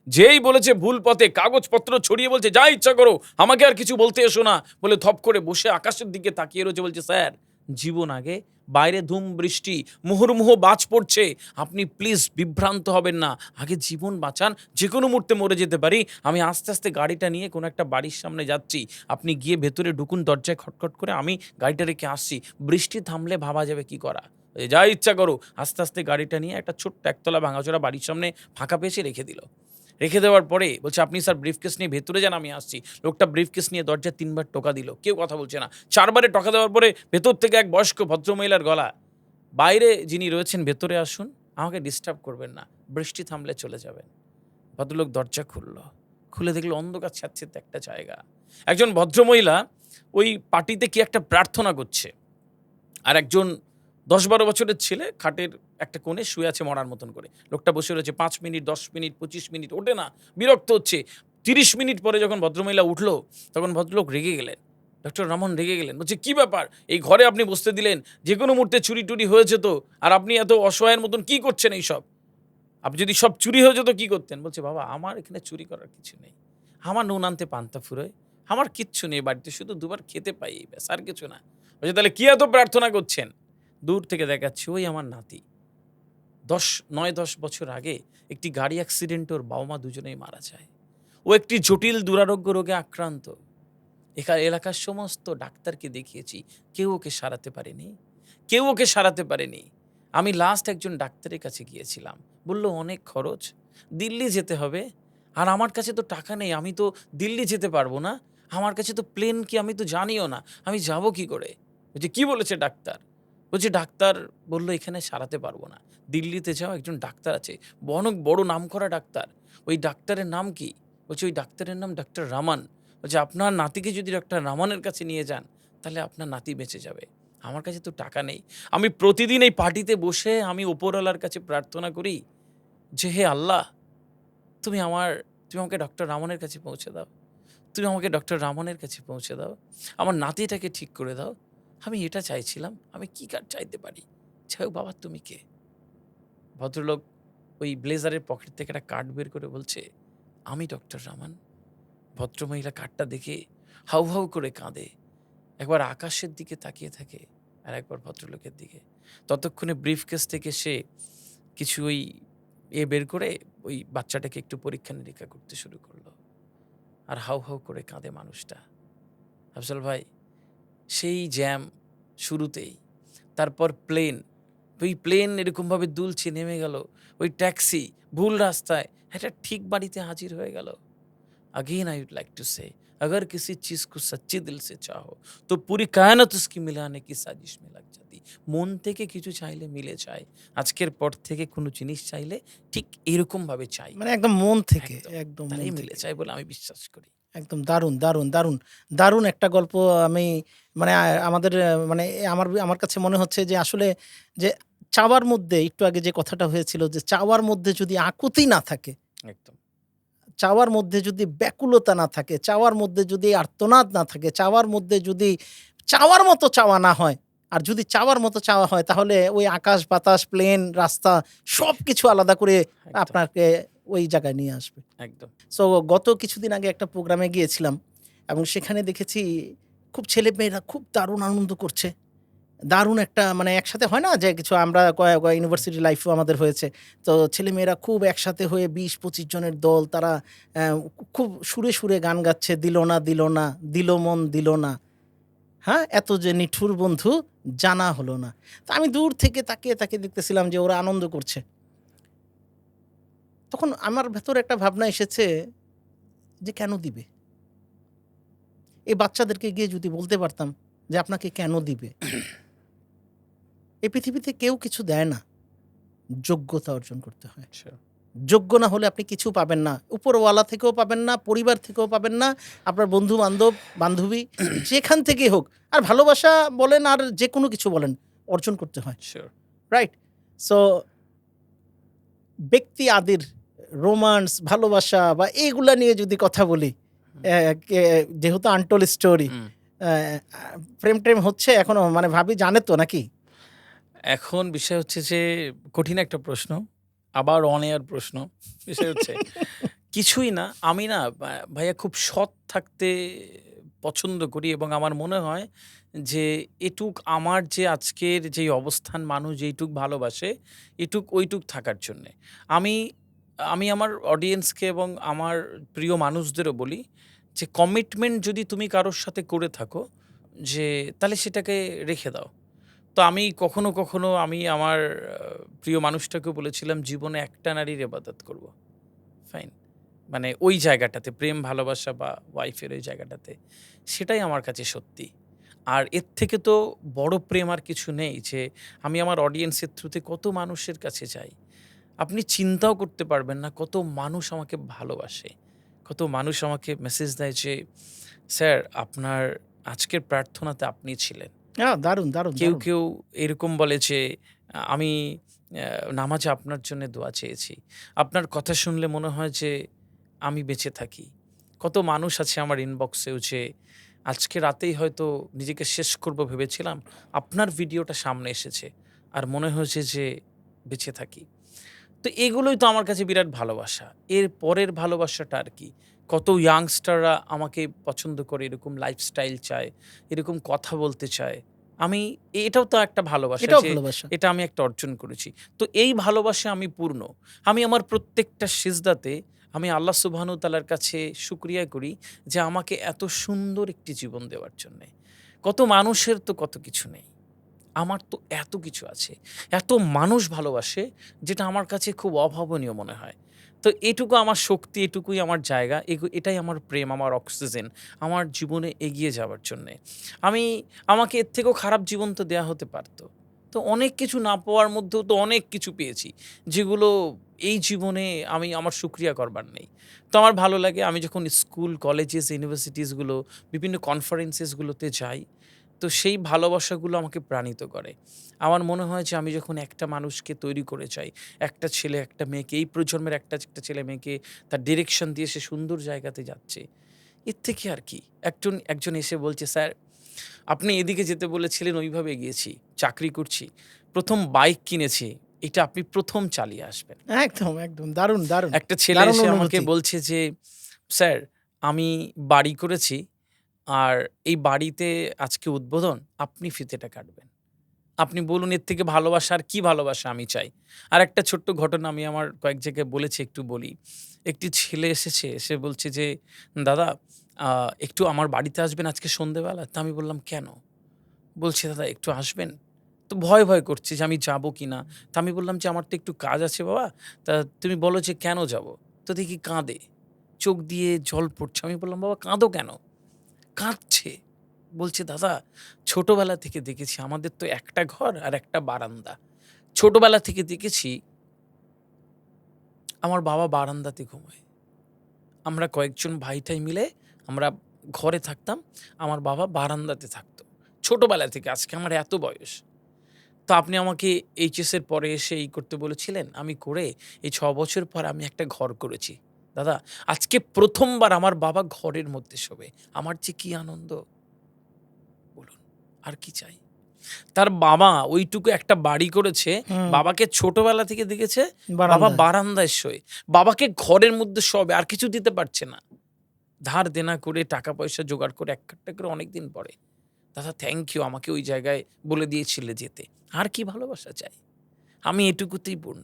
যেই বলেছে ভুল পথে, কাগজপত্র ছড়িয়ে বলছে যা ইচ্ছা করো, আমাকে আর কিছু বলতে এসো না বলে থপ করে বসে আকাশের দিকে তাকিয়ে রয়েছে। বলছে স্যার জীবন আগে, বাইরে ধুম বৃষ্টি, মুহুর্মুহ বাজ পড়ছে, আপনি প্লিজ বিভ্রান্ত হবেন না, আগে জীবন বাঁচান, যে কোনো মুহূর্তে মরে যেতে পারি। আমি আস্তে আস্তে গাড়িটা নিয়ে কোনো একটা বাড়ির সামনে যাচ্ছি, আপনি গিয়ে ভেতরে ঢুকুন, দরজায় খটখট করে, আমি গাড়িটা রেখে আসছি, বৃষ্টি থামলে ভাবা যাবে কি করা, যা ইচ্ছা করো। আস্তে আস্তে গাড়িটা নিয়ে একটা ছোট্ট একতলা ভাঙাচোরা বাড়ির সামনে ফাঁকা পেয়েছে রেখে দিল। রেখে দেওয়ার পরে বলছে আপনি স্যার ব্রিফকেস নিয়ে ভেতরে যান, আমি আসছি। লোকটা ব্রিফকেস নিয়ে দরজায় 3বার টোকা দিল, কেউ কথা বলছে না। 4বারে টোকা দেওয়ার পরে ভেতর থেকে এক বয়স্ক ভদ্রমহিলার গলা, বাইরে যিনি রয়েছেন ভেতরে আসুন, আমাকে ডিস্টার্ব করবেন না, বৃষ্টি থামলে চলে যাবেন। ভদ্রলোক দরজা খুলে দেখলো অন্ধকার স্যাঁতসেঁতে একটা জায়গা। একজন ভদ্রমহিলা ওই পার্টিতে কি একটা প্রার্থনা করছে, আর একজন ১০-১২ বছরের ছেলে খাটের একটা কোণে শুয়ে আছে মরার মতন করে। লোকটা বসে রয়েছে ৫ মিনিট, ১০ মিনিট, ২৫ মিনিট, ওঠে না, বিরক্ত হচ্ছে। ৩০ মিনিট পরে যখন ভদ্রমহিলা উঠলো, তখন ভদ্রলোক রেগে গেলেন। ডক্টর রমন রেগে গেলেন, বলছে, "কি ব্যাপার? এই ঘরে আপনি বসতে দিলেন? যেকোনো মুহূর্তে চুরি-টুরি হয়ে যেত, আর আপনি এত অসহায়ের মতন কি করছেন এইসব? আপনি যদি সব চুরি হয়ে যেত কি করতেন?" বলছে, "বাবা, আমার এখানে চুরি করার কিছু নেই। আমার নুন আনতে পান্তা ফুরোয়। আমার কিচ্ছু নেই বাড়িতে, শুধু দুবার খেতে পাই, এই ব্যাস, আর কিছু না।" বলছে, "তাহলে কি এত প্রার্থনা করছেন?" দূর থেকে দেখাচ্ছি ওই আমার নাতি। ৯-১০ বছর আগে একটি গাড়ি অ্যাক্সিডেন্টে ওর বাবা-মা দুজনেই মারা যায়। ও একটি জটিল দুরারোগ্য রোগে আক্রান্ত। এলাকার সমস্ত ডাক্তারকে দেখিয়েছি, কেউ ওকে সারাতে পারেনি। আমি লাস্ট একজন ডাক্তারের কাছে গিয়েছিলাম। বলল, "অনেক খরচ, দিল্লি যেতে হবে। আর আমার কাছে তো টাকা নেই, আমি তো দিল্লি যেতে পারবো না। আমার কাছে তো প্লেন কি আমি তো জানিও না, আমি যাবো কি করে?" বলছে, "কি বলেছে ডাক্তার?" বলছে, "ডাক্তার বলল এখানে সারাতে পারবো না। দিল্লিতে যাও, একজন ডাক্তার আছে, অনেক বড় নামকরা ডাক্তার। ওই ডাক্তারের নাম কি?" বলছে, "ওই ডাক্তারের নাম ডক্টর রামান। বলছে, আপনার নাতিকে যদি ডক্টর রামানের কাছে নিয়ে যান, তাহলে আপনার নাতি বেঁচে যাবে। আমার কাছে তো টাকা নেই। আমি প্রতিদিন এই পার্টিতে বসে আমি ওপরওয়ালার কাছে প্রার্থনা করি যে, হে আল্লাহ, তুমি আমাকে ডক্টর রামানের কাছে পৌঁছে দাও। তুমি আমাকে ডক্টর রামানের কাছে পৌঁছে দাও। আমার নাতিটাকে ঠিক করে দাও। আমি এটা চাইছিলাম। আমি কি কার চাইতে পারি? যাই হোক বাবা, তুমি কে?" ভদ্রলোক ওই ব্লেজারের পকেট থেকে একটা কার্ড বের করে বলছে, "আমি ডক্টর রামান।" ভদ্রমহিলা কার্ডটা দেখে হাউ করে কাঁদে। একবার আকাশের দিকে তাকিয়ে থাকে, আর একবার ভদ্রলোকের দিকে। ততক্ষণে ব্রিফকেস থেকে সে কিছু ওই বের করে ওই বাচ্চাটাকে একটু পরীক্ষা-নিরীক্ষা করতে শুরু করলো। আর হাউ করে কাঁদে মানুষটা। আফজাল ভাই, সেই জ্যাম শুরুতেই। তারপর প্লেন। ওই প্লেন এরকমভাবে দুলছে, নেমে গেল। ওই ট্যাক্সি ভুল রাস্তায়, একটা ঠিক বাড়িতে হাজির হয়ে গেল। Again I would like to say, अगर किसी चीज को सच्चे दिल से चाहो तो पूरी कायनात उसकी मिलाने की साजिश में लग जाती। মন থেকে কিছু চাইলে মিলে যায়। আজকের পর থেকে কোনো জিনিস চাইলে ঠিক এরকম ভাবে চাই, মানে একদম মন থেকে, একদম, একদম মন তাহলেই মিলে থেকে। যায় বলে আমি বিশ্বাস করি। একদম দারুণ, দারুণ, দারুণ, দারুণ একটা গল্প। আমি মানে আমাদের মানে আমার কাছে মনে হচ্ছে যে আসলে যে চাওয়ার মধ্যে একটু আগে যে কথাটা হয়েছিল যে চাওয়ার মধ্যে যদি আকুতি না থাকে, একদম, চাওয়ার মধ্যে যদি ব্যাকুলতা না থাকে, চাওয়ার মধ্যে যদি আর্তনাদ না থাকে, চাওয়ার মধ্যে যদি চাওয়ার মতো চাওয়া না হয়, আর যদি চাওয়ার মতো চাওয়া হয় তাহলে ওই আকাশ, বাতাস, প্লেন, রাস্তা সবকিছু আলাদা করে একদম, আপনাকে ওই জায়গায় নিয়ে আসবে। একদম। সো গত কিছুদিন আগে একটা প্রোগ্রামে গিয়েছিলাম এবং সেখানে দেখেছি খুব ছেলেমেয়েরা খুব দারুণ আনন্দ করছে। দারুণ একটা মানে একসাথে হয় না যে কিছু আমরা ইউনিভার্সিটি লাইফেও আমাদের হয়েছে। তো ছেলেমেয়েরা খুব একসাথে হয়ে ২০-২৫ জনের দল তারা খুব সুরে গান গাচ্ছে, "দিল না, দিল না, দিল মন দিল না। হ্যাঁ? এত যে নিঠুর বন্ধু জানা হলো না।" তো আমি দূর থেকে তাকিয়ে দেখতেছিলাম যে ওরা আনন্দ করছে। তখন আমার ভেতরে একটা ভাবনা এসেছে যে কেন দিবে? এই বাচ্চাদেরকে গিয়ে যদি বলতে পারতাম যে আপনাকে কেন দিবে? এই পৃথিবীতে কেউ কিছু দেয় না। যোগ্যতা অর্জন করতে হয়। Sure, যোগ্য না হলে আপনি কিছু পাবেন না। উপরওয়ালা থেকেও পাবেন না, পরিবার থেকেও পাবেন না, আপনার বন্ধু-বান্ধব, বান্ধবী যেখান থেকেই হোক। আর ভালোবাসা বলেন আর যেকোনো কিছু বলেন, অর্জন করতে হয়। sure. রাইট? সো ব্যক্তি আদির রোমান্স, ভালোবাসা বা এগুলা নিয়ে যদি কথা বলি, হুম, কে যেহেতু আনটোল্ড স্টোরি হুম। অ্যা প্রেম-টেম হচ্ছে এখনো মানে ভাবি জানে তো নাকি? এখন বিষয় হচ্ছে যে কঠিন একটা প্রশ্ন। আবার অন এয়ার প্রশ্ন। বিষয় হচ্ছে কিছুই না। আমি না ভাইয়া খুব সৎ থাকতে পছন্দ করি, এবং আমার মনে হয় যে এটুক আমার যে আজকের যেই অবস্থান, মানুষ যেইটুক ভালোবাসে, এটুক ওইটুক থাকার জন্যে। আমি আমি আমার অডিয়েন্সকে এবং আমার প্রিয় মানুষদেরও বলি যে কমিটমেন্ট যদি তুমি কারোর সাথে করে থাকো, যে তাহলে সেটাকে রেখে দাও। তো আমি কখনো আমি আমার প্রিয় মানুষটাকেও বলেছিলাম, জীবনে একটা নারীর ইবাদত করব। ফাইন। মানে ওই জায়গাটাতে প্রেম, ভালোবাসা বা ওয়াইফের ওই জায়গাটাতে। সেটাই আমার কাছে সত্যি। আর এর থেকে তো বড় প্রেম আর কিছু নেই যে আমি আমার অডিয়েন্সের থ্রুতে কত মানুষের কাছে যাই। আপনি চিন্তাও করতে পারবেন না কত মানুষ আমাকে ভালোবাসে, কত মানুষ আমাকে মেসেজ দেয় যে, "স্যার আপনার আজকের প্রার্থনাতে আপনি ছিলেন।" দারুণ, দারুণ, কেউ, দারুণ। কেউ এরকম বলে যে, "আমি নামাজে আপনার জন্যে দোয়া চেয়েছি। আপনার কথা শুনলে মনে হয় যে আমি বেঁচে থাকি।" কত মানুষ আছে আমার ইনবক্সেও যে, "আজকে রাতেই হয়তো নিজেকে শেষ করব ভেবেছিলাম। আপনার ভিডিওটা সামনে এসেছে। আর মনে হয়েছে যে বেঁচে থাকি।" তো এগুলোই তো আমার কাছে বিরাট ভালোবাসা। এর পরের ভালোবাসাটা আর কি? কত ইয়াংস্টাররা আমাকে পছন্দ করে, এরকম লাইফস্টাইল চায়, এরকম কথা বলতে চায়। আমি এটাও তো একটা ভালোবাসা এটাও যে ভালোবাসা। এটা আমি একটা অর্জন করেছি। তো এই ভালোবাসায় আমি পূর্ণ। আমি আমার প্রত্যেকটা সিজদাতে আমি আল্লাহ সুবহানাহু তাআলার কাছে শুকরিয়া করি যে আমাকে এত সুন্দর একটি জীবন দেওয়ার জন্যে। কত মানুষের তো কত কিছু নেই। আমার তো এত কিছু আছে। এত মানুষ ভালোবাসে যেটা আমার কাছে খুব অভাবনীয় মনে হয়। তো এটুকু আমার শক্তি, এটুকুই আমার জায়গা। এটাই আমার প্রেম, আমার অক্সিজেন, আমার জীবনে এগিয়ে যাওয়ার জন্যে। আমি আমাকে এর থেকেও খারাপ জীবন তো দেয়া হতে পারত। তো অনেক কিছু না পাওয়ার মধ্যেও তো অনেক কিছু পেয়েছি। যেগুলো এই জীবনে আমি আমার শুকরিয়া করবার নেই। তো আমার ভালো লাগে আমি যখন স্কুল, কলেজেস, ইউনিভার্সিটিস গুলো বিভিন্ন কনফারেন্সেস গুলোতে যাই তো সেই ভালোবাসাগুলো আমাকে প্রাণিত করে। আমার মনে হয় যে আমি যখন একটা মানুষকে তৈরি করে যাই, একটা ছেলে একটা মেয়েকে এই প্রজন্মের একটা ছেলে মেয়েকে তার ডিরেকশন দিয়ে সে সুন্দর জায়গাতে যাচ্ছে। এর থেকে আর কি? একজন এসে বলছে, "স্যার আপনি এদিকে যেতে বলেছিলেন ওইভাবে গিয়েছি। চাকরি করছি। ১ম বাইক কিনেছি। এটা আপনি ১ম চালিয়ে আসবেন।" একদম, একদম। দারুণ, দারুণ। একটা ছেলে দারুণ এসে আমাকে অনুভূতি। বলছে যে, "স্যার আমি বাড়ি করেছি। আর এই বাড়িতে আজকে উদ্বোধন। আপনি ফিতেটা কাটবেন। আপনি বলুন এর থেকে ভালোবাসা আর কি ভালোবাসা আমি চাই?" আরেকটা ছোট্ট ঘটনা আমি আমার কয়েক জায়গায় বলেছি একটু বলি। একটি ছেলে এসেছে, এসে বলছে যে, "দাদা আ একটু আমার বাড়িতে আসবেন আজকে সন্ধ্যেবেলা?" তা আমি বললাম, "কেন?" বলছে, "দাদা একটু আসবেন?" তো ভয় করছে যে আমি যাবো কিনা। তা আমি বললাম যে, "আমার তো একটু কাজ আছে বাবা। তা তুমি বলো যে কেন যাবো?" তো দেখি কাঁদে। চোখ দিয়ে জল পড়ছে। আমি বললাম, "বাবা কাঁদো কেন?" কাঁদছে। বলছে, "দাদা ছোটবেলা থেকে দেখেছি আমাদের তো একটা ঘর আর একটা বারান্দা। ছোটবেলা থেকে দেখেছি আমার বাবা বারান্দাতে ঘুমায়। আমরা কয়েকজন ভাই-টাই মিলে আমরা ঘরে থাকতাম। আমার বাবা বারান্দাতে থাকতো। ছোটবেলা থেকে আজকে আমার এত বয়স। তো আপনি আমাকে এইচএস এর পরে এসে এই করতে বলেছিলেন। আমি করে এই ৬ বছর পর আমি একটা ঘর করেছি। দাদা আজকে ১ম বার আমার বাবা ঘরের মধ্যে শোবে। আমার যে কি আনন্দ বলুন, আর কি চাই?" তার বাবা ওইটুকু একটা বাড়ি করেছে। হুম, বাবাকে ছোটবেলা থেকে দেখেছে বাবা বারান্দায়। বারান্দায় শোয়। বাবাকে ঘরের মধ্যে শোয়াবে আর কিছু দিতে পারছে না। ধার দেনা করে টাকা পয়সা জোগাড় করে একটা করে অনেকদিন পরে। দাদা থ্যাংক ইউ আমাকে ওই জায়গায় বলে দিয়েছিলে যেতে। আর কি ভালোবাসা চাই? আমি এটুকুতেই পূর্ণ।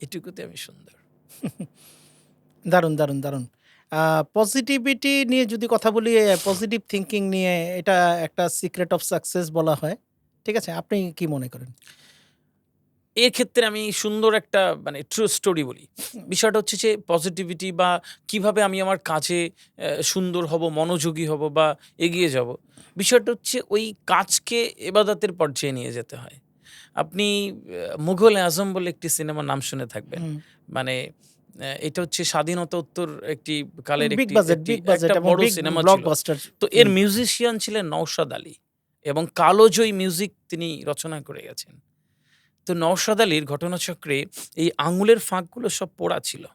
এটুকুতে আমি সুন্দর। দারুণ, দারুণ, দারুণ। আ পজিটিভিটি নিয়ে যদি কথা বলি, পজিটিভ থিংকিং নিয়ে এটা একটা সিক্রেট অফ সাকসেস বলা হয়। ঠিক আছে? আপনি কি মনে করেন? এক্ষেত্রে আমি সুন্দর একটা মানে ট্রু স্টোরি বলি। হুম, বিষয়টা হচ্ছে যে পজিটিভিটি বা কিভাবে আমি আমার কাজে সুন্দর হব, মনোযোগী হব বা এগিয়ে যাব। বিষয়টা হচ্ছে ওই কাজকে এবাদতের পর্যায়ে নিয়ে যেতে হয়। আপনি মুঘল এ আজম বলে একটি সিনেমার নাম শুনে থাকবেন। হুম। মানে এটা হচ্ছে স্বাধীনতা উত্তর একটি কালের বিগ একটি বাজেট, একটি বিগ বাজেট একটা এবং বড় বিগ সিনেমা ছিল। ব্লকবাস্টার তো এর ফিল্ম। মিউজিশিয়ান ছিলেন নওশাদ আলী এবং কালোজয়ী মিউজিক তিনি রচনা করে গেছেন। তো নওশাদ আলীর ঘটনাচক্রে এই আঙুলের ফাঁকগুলো সব পোড়া ছিল।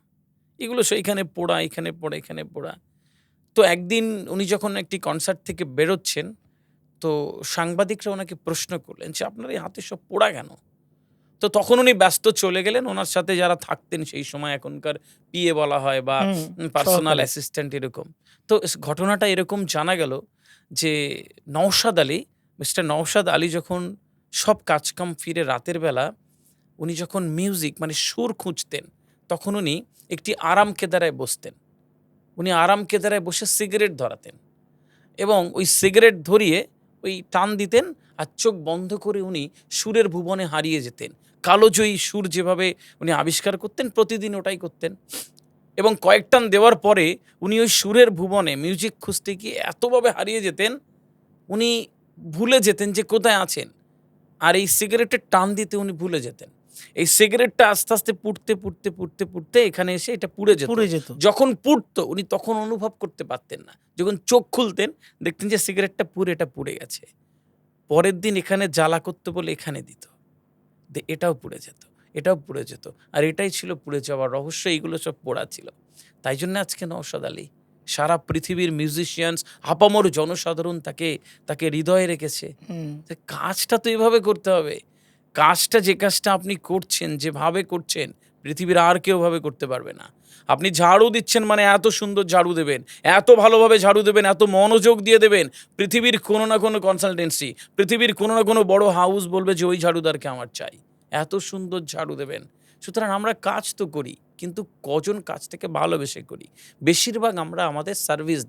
এগুলো এখানে পোড়া, এখানে পোড়া, এখানে পোড়া। তো একদিন উনি যখন একটি কনসার্ট থেকে বেরোচ্ছেন, তো সাংবাদিকরা উনাকে প্রশ্ন করলেন যে, "আপনার এই হাতে সব পোড়া কেন?" তো তখন উনি ব্যস্ত চলে গেলেন। উনার সাথে যারা থাকতেন সেই সময় এখনকার পিএ বলা হয় বা হুম, পার্সোনাল সহকারী। অ্যাসিস্ট্যান্ট এরকম। তো ঘটনাটা এরকম জানা গেল যে নওশাদ আলী, মিস্টার নওশাদ আলী যখন সব কাজকাম ফিরে রাতের বেলা উনি যখন মিউজিক মানে সুর খুঁজতেন, তখন উনি একটি আরাম কেদারায় বসতেন। উনি আরাম কেদারায় বসে সিগারেট ধরাতেন এবং ওই সিগারেট ধরিয়ে ওই টান দিতেন আর চোখ বন্ধ করে উনি সুরের ভুবনে হারিয়ে যেতেন। কালোজয়ী সুর যেভাবে উনি আবিষ্কার করতেন, প্রতিদিন ওটাই করতেন এবং কয়েক টান দেওয়ার পরে উনি ওই সুরের ভুবনে মিউজিক খুঁজতে গিয়ে এতভাবে হারিয়ে যেতেন, উনি ভুলে যেতেন যে কোথায় আছেন। আর এই সিগারেটের টান দিতে উনি ভুলে যেতেন। এই সিগারেটটা আস্তে আস্তে পুড়তে এখানে এসে এটা পুড়ে যেত। পুড়ে যেত। যখন পুড়তো উনি তখন অনুভব করতে পারতেন না। যখন চোখ খুলতেন দেখতেন যে সিগারেটটা এটা পুড়ে গেছে। পরের দিন এখানে জ্বালা করতে বলে এখানে দিত। এটাও পুড়ে যেত, এটাও পুড়ে যেত। আর এটাই ছিল পুড়ে যাওয়ার রহস্য, এইগুলো সব পোড়া ছিল। তাই জন্য আজকে নওশাদ আলী, সারা পৃথিবীর মিউজিশিয়ানস, আপামর জনসাধারণ তাকে হৃদয়ে রেখেছে। কাজটা তো এভাবে করতে হবে। কাজটা যে কাজটা আপনি করছেন, যেভাবে করছেন, পৃথিবীর আর কেউ ভাবে করতে পারবে না। আপনি ঝাড়ু দিচ্ছেন মানে এত সুন্দর ঝাড়ু দেবেন, এত ভালোভাবে ঝাড়ু দেবেন, এত মনোযোগ দিয়ে দেবেন, পৃথিবীর কোনো না কোনো কনসালটেন্সি, পৃথিবীর কোনো না কোনো বড় হাউস বলবে যে ওই ঝাড়ুদারকে আমার চাই। এত সুন্দর ঝাড়ু দেবেন। সুতরাং আমরা কাজ তো করি, কিন্তু কজন কাজটাকে ভালোবেসে করি? বেশিরভাগ আমরা আমাদের সার্ভিস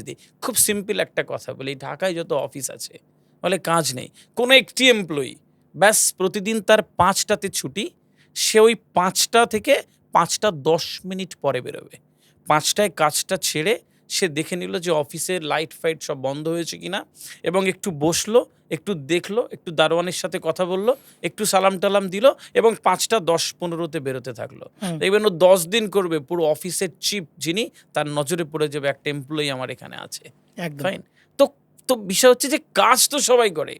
দিই। খুব সিম্পল একটা কথা বলি, ঢাকায় যত অফিস আছে বলে কাজ নেই, কোনো একটি এমপ্লয়ি ব্যাস প্রতিদিন তার 5টাতে ছুটি, সে ওই 5টা থেকে 5:10 পরে বেরোবে। 5টায় কাজটা ছেড়ে সে দেখে নিল যে অফিসের লাইট ফাইট সব বন্ধ হয়েছে কিনা, এবং একটু বসলো, একটু দেখলো, একটু দারোয়ানের সাথে কথা বললো, একটু সালাম টালাম দিল, এবং 5:10-15 বেরোতে থাকলো। দেখবেন ও 10 দিন করবে, পুরো অফিসের চিফ যিনি, তার নজরে পড়ে যাবে একটা এমপ্লয়ি আমার এখানে আছে। ফাইন। তো বিষয় হচ্ছে যে কাজ তো সবাই করে,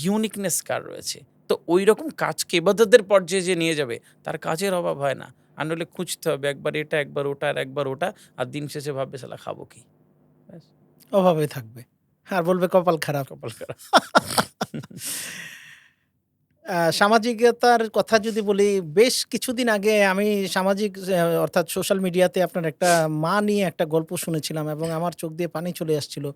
ইউনিকনেস কার রয়েছে। তো ওই রকম কাজকে ইবাদতের পর্যায়ে যে নিয়ে যাবে, তার কাজের অভাব হয় না। আর নইলে খুঁজতে হবে একবার এটা, একবার ওটা, আর একবার ওটা, আর দিন শেষে ভাববে শালা খাবো কি। অভাবে থাকবে আর বলবে কপাল খারাপ। সামাজিকতার কথা যদি বলি, বেশ কিছুদিন আগে আমি সামাজিক অর্থাৎ সোশ্যাল মিডিয়াতে আপনার একটা মা নিয়ে একটা গল্প শুনেছিলাম এবং আমার চোখ দিয়ে পানি চলে আসছিল।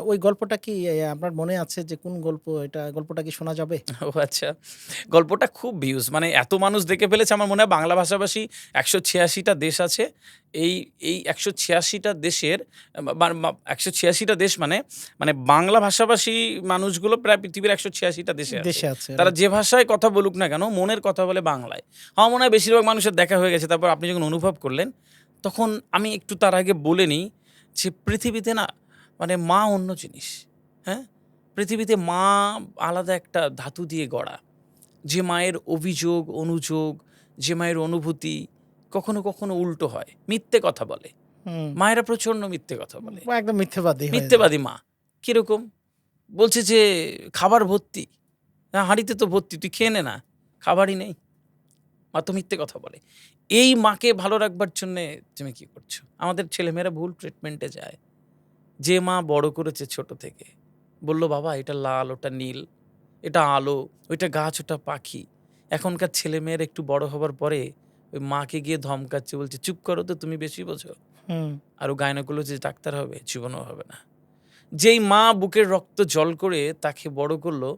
ওই গল্পটা কি আপনার মনে আছে যে কোন গল্প এটা? গল্পটা কি শোনা যাবে? ও আচ্ছা, গল্পটা খুব ভিউজ, মানে এত মানুষ দেখে ফেলেছে। আমার মনে হয় বাংলা ভাষাভাষী 186টা দেশ আছে। এই 186টা দেশের 186টা দেশ মানে মানে বাংলা ভাষাভাষী মানুষগুলো প্রায় পৃথিবীর 186টা দেশে আছে। তারা যে ভাষায় কথা বলুক না কেন, মনের কথা বলে বাংলায়। আমার মনে হয় বেশিরভাগ মানুষের দেখা হয়ে গেছে। তারপর আপনি যখন অনুভব করলেন, তখন আমি একটু তার আগে বলে নিই যে পৃথিবীতে না, মানে মা অন্য জিনিস। হ্যাঁ, পৃথিবীতে মা আলাদা একটা ধাতু দিয়ে গড়া। যে মায়ের অভিযোগ, অনুযোগ, যে মায়ের অনুভূতি কখনো কখনো উল্টো হয়, মিথ্যে কথা বলে। মায়েরা প্রচন্ড মিথ্যে কথা বলে, একদম মিথ্যেবাদী মা। কিরকম? বলছে যে খাবার ভর্তি, হাঁড়িতে তো ভর্তি, তুই খেয়ে নে না, খাবারই নেই। মা তো মিথ্যে কথা বলে। এই মাকে ভালো রাখবার জন্যে তুমি কি করছো? আমাদের ছেলেমেয়েরা ভুল ট্রিটমেন্টে যায়। যে মা বড় করেছে ছোট থেকে, বলল বাবা এটা লাল, ওটা নীল, এটা আলো, ওইটা গাছ, ওটা পাখি। এখনকার ছেলেমেয়েরা একটু বড় হবার পরে ওই মাকে গিয়ে ধমকাচ্ছে, বলছে চুপ করো তো, তুমি বেশি বোঝো। আর ও গাইনোকোলজিস্ট ডাক্তার হবে? জীবনও হবে না। যেই মা বুকের রক্ত জল করে তাকে বড় করলো,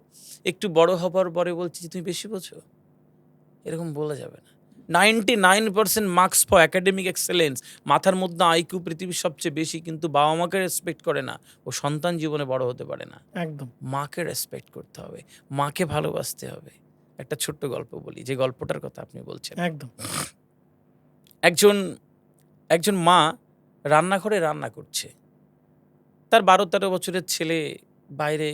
একটু বড় হবার পরে বলছে তুমি বেশি বোঝো। এরকম বলা যাবে না। 99% মার্কস ফর একাডেমিক এক্সেলেন্স, মাথার মধ্যে আইকিউ পৃথিবীর সবচেয়ে বেশি, কিন্তু বাবা মাকে রেসপেক্ট করে না, ও সন্তান জীবনে বড় হতে পারে না। একদম। মাকে রেসপেক্ট করতে হবে, মাকে ভালোবাসতে হবে। একটা ছোট্ট গল্প বলি, যে গল্পটার কথা আপনি বলছেন। একদম। একজন মা রান্নাঘরে রান্না করছে। তার 12-13 বছরের ছেলে বাইরে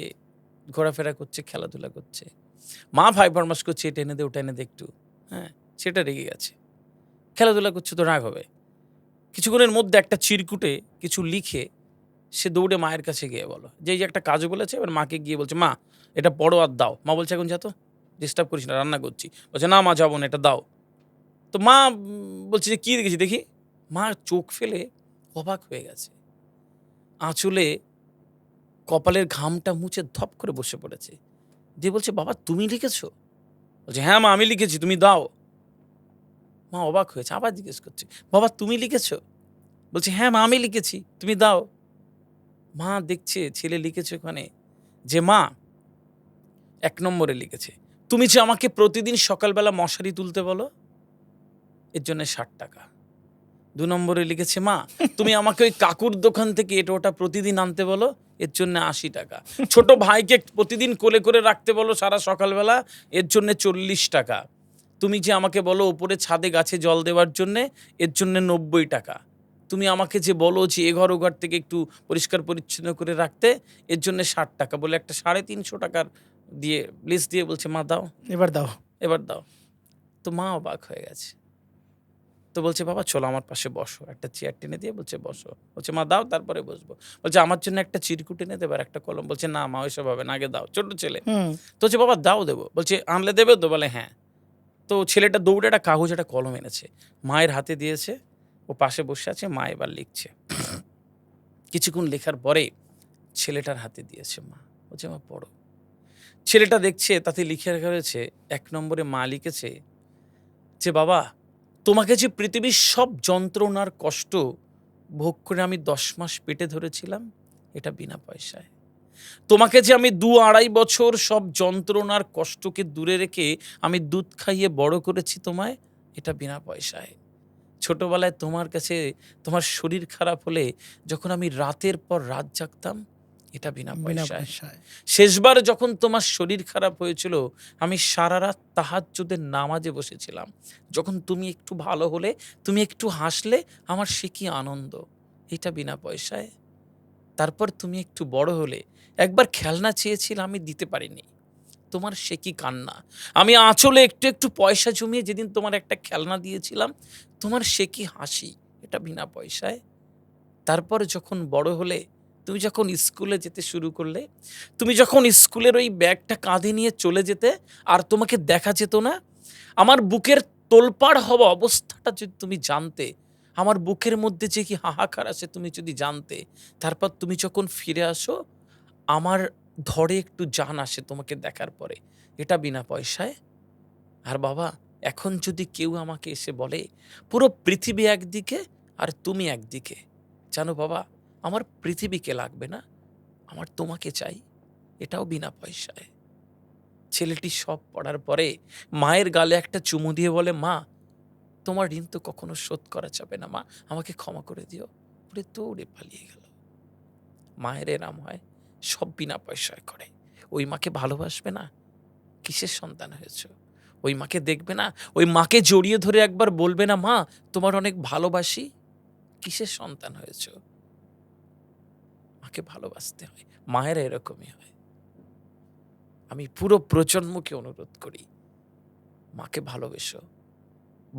ঘোরাফেরা করছে, খেলাধুলা করছে। মা ভাই ফরমাস করছে, এটা এনে দে, ওটা এনে দে একটু। হ্যাঁ, সেটা রেগে গেছে। খেলাধুলা করছে তো রাগ হবে। কিছুক্ষণের মধ্যে একটা চিরকুটে কিছু লিখে সে দৌড়ে মায়ের কাছে গিয়ে বলো যে এই যে একটা কাজ বলেছে। এবার মাকে গিয়ে বলছে, মা এটা পড়ো আর দাও। মা বলছে এখন যা তো, ডিস্টার্ব করিস না, রান্না করছি। বলছে না মা যাবো না, এটা দাও। তো মা বলছে যে কী দেখেছি দেখি। মা চোখ ফেলে অবাক হয়ে গেছে। আঁচলে কপালের ঘামটা মুছে ধপ করে বসে পড়েছে, দিয়ে বলছে বাবা তুমি লিখেছো? বলছে হ্যাঁ মা আমি লিখেছি, তুমি দাও। মা অবাক হয়েছে, আবার জিজ্ঞেস করছে বাবা তুমি লিখেছো? বলছে হ্যাঁ মা আমি লিখেছি, তুমি দাও। মা দেখছে ছেলে লিখেছে ওখানে যে মা 1 নম্বরে লিখেছে, তুমি যে আমাকে প্রতিদিন সকালবেলা মশারি তুলতে বলো, এর জন্য 60 টাকা। 2 নম্বরে লিখেছে মা তুমি আমাকে ওই কাকুর দোকান থেকে এটা ওটা প্রতিদিন আনতে বলো, এর জন্য 80 টাকা। ছোট ভাইকে প্রতিদিন কোলে করে রাখতে বলো সারা সকালবেলা, এর জন্য 40 টাকা। তুমি যে আমাকে বলো উপরে ছাদে গাছে জল দেওয়ার জন্যে, এর জন্য 90 টাকা। তুমি আমাকে যে বলো যে এ ঘর ও ঘর থেকে একটু পরিষ্কার পরিচ্ছন্ন করে রাখতে, এর জন্য 60 টাকা। বলে একটা 350 টাকার দিয়ে লিস্ট দিয়ে বলছে, মা দাও, এবার দাও। এবার দাও। তো মা অবাক হয়ে গেছে। তো বলছে, বাবা চলো আমার পাশে বসো। একটা চেয়ার টেনে দিয়ে বলছে বসো। বলছে, মা দাও, তারপরে বসবো। বলছে, আমার জন্য একটা চিরকুট এনে দেবে আর একটা কলম। বলছে, না মা ওইসব হবে না, আগে দাও। ছোট ছেলে। হুম। তো বলছে, বাবা দাও, দেবো। বলছে, আনলে দেবে তো? বলে, হ্যাঁ। তো ছেলেটা দৌড়ে একটা কাগজ একটা কলম এনেছে, মায়ের হাতে দিয়েছে। ও পাশে বসে আছে, মা এবার লিখছে। কিছুক্ষণ লেখার পরে ছেলেটার হাতে দিয়েছে মা। বলছে, মা পড়ো। ছেলেটা দেখছে, তাতে লিখে রাখা রয়েছে, ১ নম্বরে মা লিখেছে যে, বাবা তোমাকে যে পৃথিবীর সব যন্ত্রণার কষ্ট ভোগ করে আমি ১০ মাস পেটে ধরেছিলাম, এটা বিনা পয়সায়। তোমাকে যে আমি ২-২.৫ বছর সব যন্ত্রণার কষ্টকে দূরে রেখে আমি দুধ খাইয়ে বড় করেছি তোমায়, এটা বিনা পয়সায়। ছোটবেলায় তোমার কাছে তোমার শরীর খারাপ হলে যখন আমি রাতের পর রাত জাগতাম, এটা বিনা বিনা পয়সায়। পয়সায়। শেষবার যখন তোমার শরীর খারাপ হয়েছিল, আমি সারা রাত তাহাজ্জুদের নামাজে বসেছিলাম। যখন তুমি একটু ভালো হলে, তুমি একটু হাসলে, আমার সে কি আনন্দ, এটা বিনা পয়সায়। তারপর তুমি একটু বড় হলে, একবার খেলনা চেয়েছিলে, আমি দিতে পারিনি, তোমার সে কি কান্না। আমি আঁচলে একটু একটু পয়সা জমিয়ে যেদিন তোমার একটা খেলনা দিয়েছিলাম, তোমার সে কি হাসি, এটা বিনা পয়সায়। তারপর যখন বড় হলে, তুমি যখন স্কুলে যেতে শুরু করলে, তুমি যখন স্কুলের ওই ব্যাগটা কাঁধে নিয়ে চলে যেতে আর তোমাকে দেখা যেত না, আমার বুকের তোলপাড় হওয়া অবস্থাটা যদি তুমি জানতে, আমার বুকের মধ্যে যে কি হাহাকার আছে তুমি যদি জানতে, তারপর তুমি যখন ফিরে আসো, আমার ধরে একটু জান আসে তোমাকে দেখার পরে, এটা বিনা পয়সায়। আর বাবা, এখন যদি কেউ আমাকে এসে বলে পুরো পৃথিবী একদিকে আর তুমি একদিকে, জানো বাবা, আমার পৃথিবীকে লাগবে না, আমার তোমাকে চাই, এটাও বিনা পয়সায়। ছেলেটি সব পড়ার পরে মায়ের গালে একটা চুমু দিয়ে বলে, মা তোমার ঋণ তো কখনো শোধ করা যাবে না, মা আমাকে ক্ষমা করে দিও। ওরে দৌড়ে পালিয়ে গেল। মায়ের এরাম হয়, সব বিনা পয়সায় করে। ওই মাকে ভালোবাসবে না, কিসের সন্তান হয়েছ? ওই মাকে দেখবে না, ওই মাকে জড়িয়ে ধরে একবার বলবে না, মা তোমার অনেক ভালোবাসি, কিসের সন্তান হয়েছ? মাকে ভালোবাসতে হয়, মায়েরা এরকমই হয়। আমি পুরো প্রজন্মকে অনুরোধ করি, মাকে ভালোবেসো,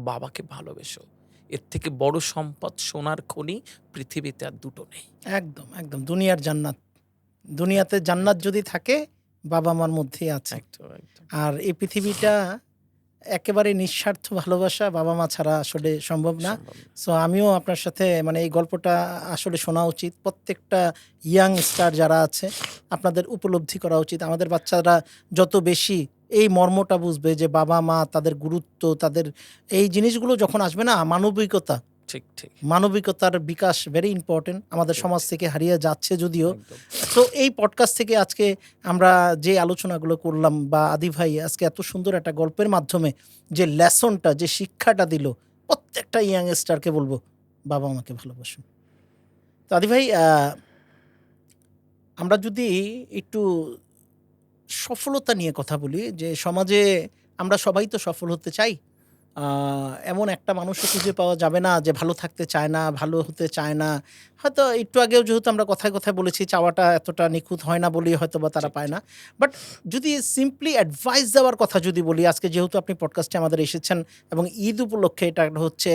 বাবাকে ভালোবেসো। এর থেকে বড় সম্পদ, সোনার খনি পৃথিবীতে আর দুটো নেই। একদম, একদম। দুনিয়ার জান্নাত। দুনিয়াতে জান্নাত একদম, যদি থাকে, বাবা-মার মধ্যেই আছে। একদম, একদম। আর এই পৃথিবীটা একেবারে নিঃস্বার্থ ভালোবাসা বাবা-মা ছাড়া আসলে সম্ভব না। সম্ভব না। সো আমিও আপনার সাথে মানে এই গল্পটা আসলে শোনা উচিত। প্রত্যেকটা ইয়াং স্টার যারা আছে, আপনাদের উপলব্ধি করা উচিত। আমাদের বাচ্চারা যত বেশি এই মর্মটা বুঝবে যে বাবা-মা, তাদের গুরুত্ব, তাদের এই জিনিসগুলো যখন আসবে না, মানবিকতা, ঠিক, ঠিক, মানবিকতার বিকাশ ভেরি ইম্পর্টেন্ট। আমাদের ঠিক, সমাজ ঠিক। থেকে হারিয়ে যাচ্ছে যদিও। একদম। তো এই পডকাস্ট থেকে আজকে আমরা যে আলোচনাগুলো করলাম, বা আদি ভাই আজকে এত সুন্দর একটা গল্পের মাধ্যমে যে লেসনটা, যে শিক্ষাটা দিল, প্রত্যেকটা ইয়াংস্টারকে বলবো, বাবা মাকে ভালোবাসুন। তো আদি ভাই, আমরা যদি একটু সফলতা নিয়ে কথা বলি, যে সমাজে আমরা সবাই তো সফল হতে চাই। এমন একটা মানুষও খুঁজে পাওয়া যাবে না যে ভালো থাকতে চায় না, ভালো হতে চায় না। হয়তো একটু আগেও যেহেতু আমরা কথায় কথায় বলেছি, চাওয়াটা এতটা নিখুঁত হয় না বলেই হয়তো বা তারা ঠিক, পায় ঠিক। না। বাট যদি সিম্পলি অ্যাডভাইস দেওয়ার কথা যদি বলি, আজকে যেহেতু আপনি পডকাস্টে আমাদের এসেছেন এবং ঈদ উপলক্ষে এটা একটা হচ্ছে,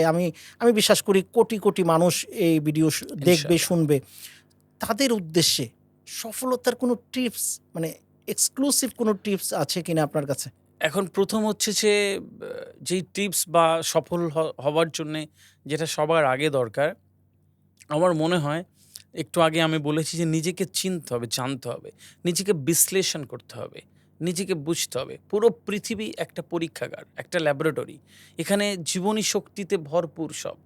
আমি বিশ্বাস করি কোটি কোটি মানুষ এই ভিডিও দেখবে, ইনশাআল্লাহ। শুনবে। তাদের উদ্দেশ্যে সফলতার কোনো টিপস, মানে এক্সক্লুসিভ কোনো টিপস আছে কিনা আপনার কাছে? এখন ১ম হচ্ছে যে যেই টিপস বা সফল হওয়ার জন্যে যেটা সবার আগে দরকার, আমার মনে হয় একটু আগে আমি বলেছি যে নিজেকে চিনতে হবে, জানতে হবে, নিজেকে বিশ্লেষণ করতে হবে, নিজেকে বুঝতে হবে। পুরো পৃথিবী একটা পরীক্ষাগার, একটা ল্যাবরেটরি। এখানে জীবনী শক্তিতে ভরপুর সব।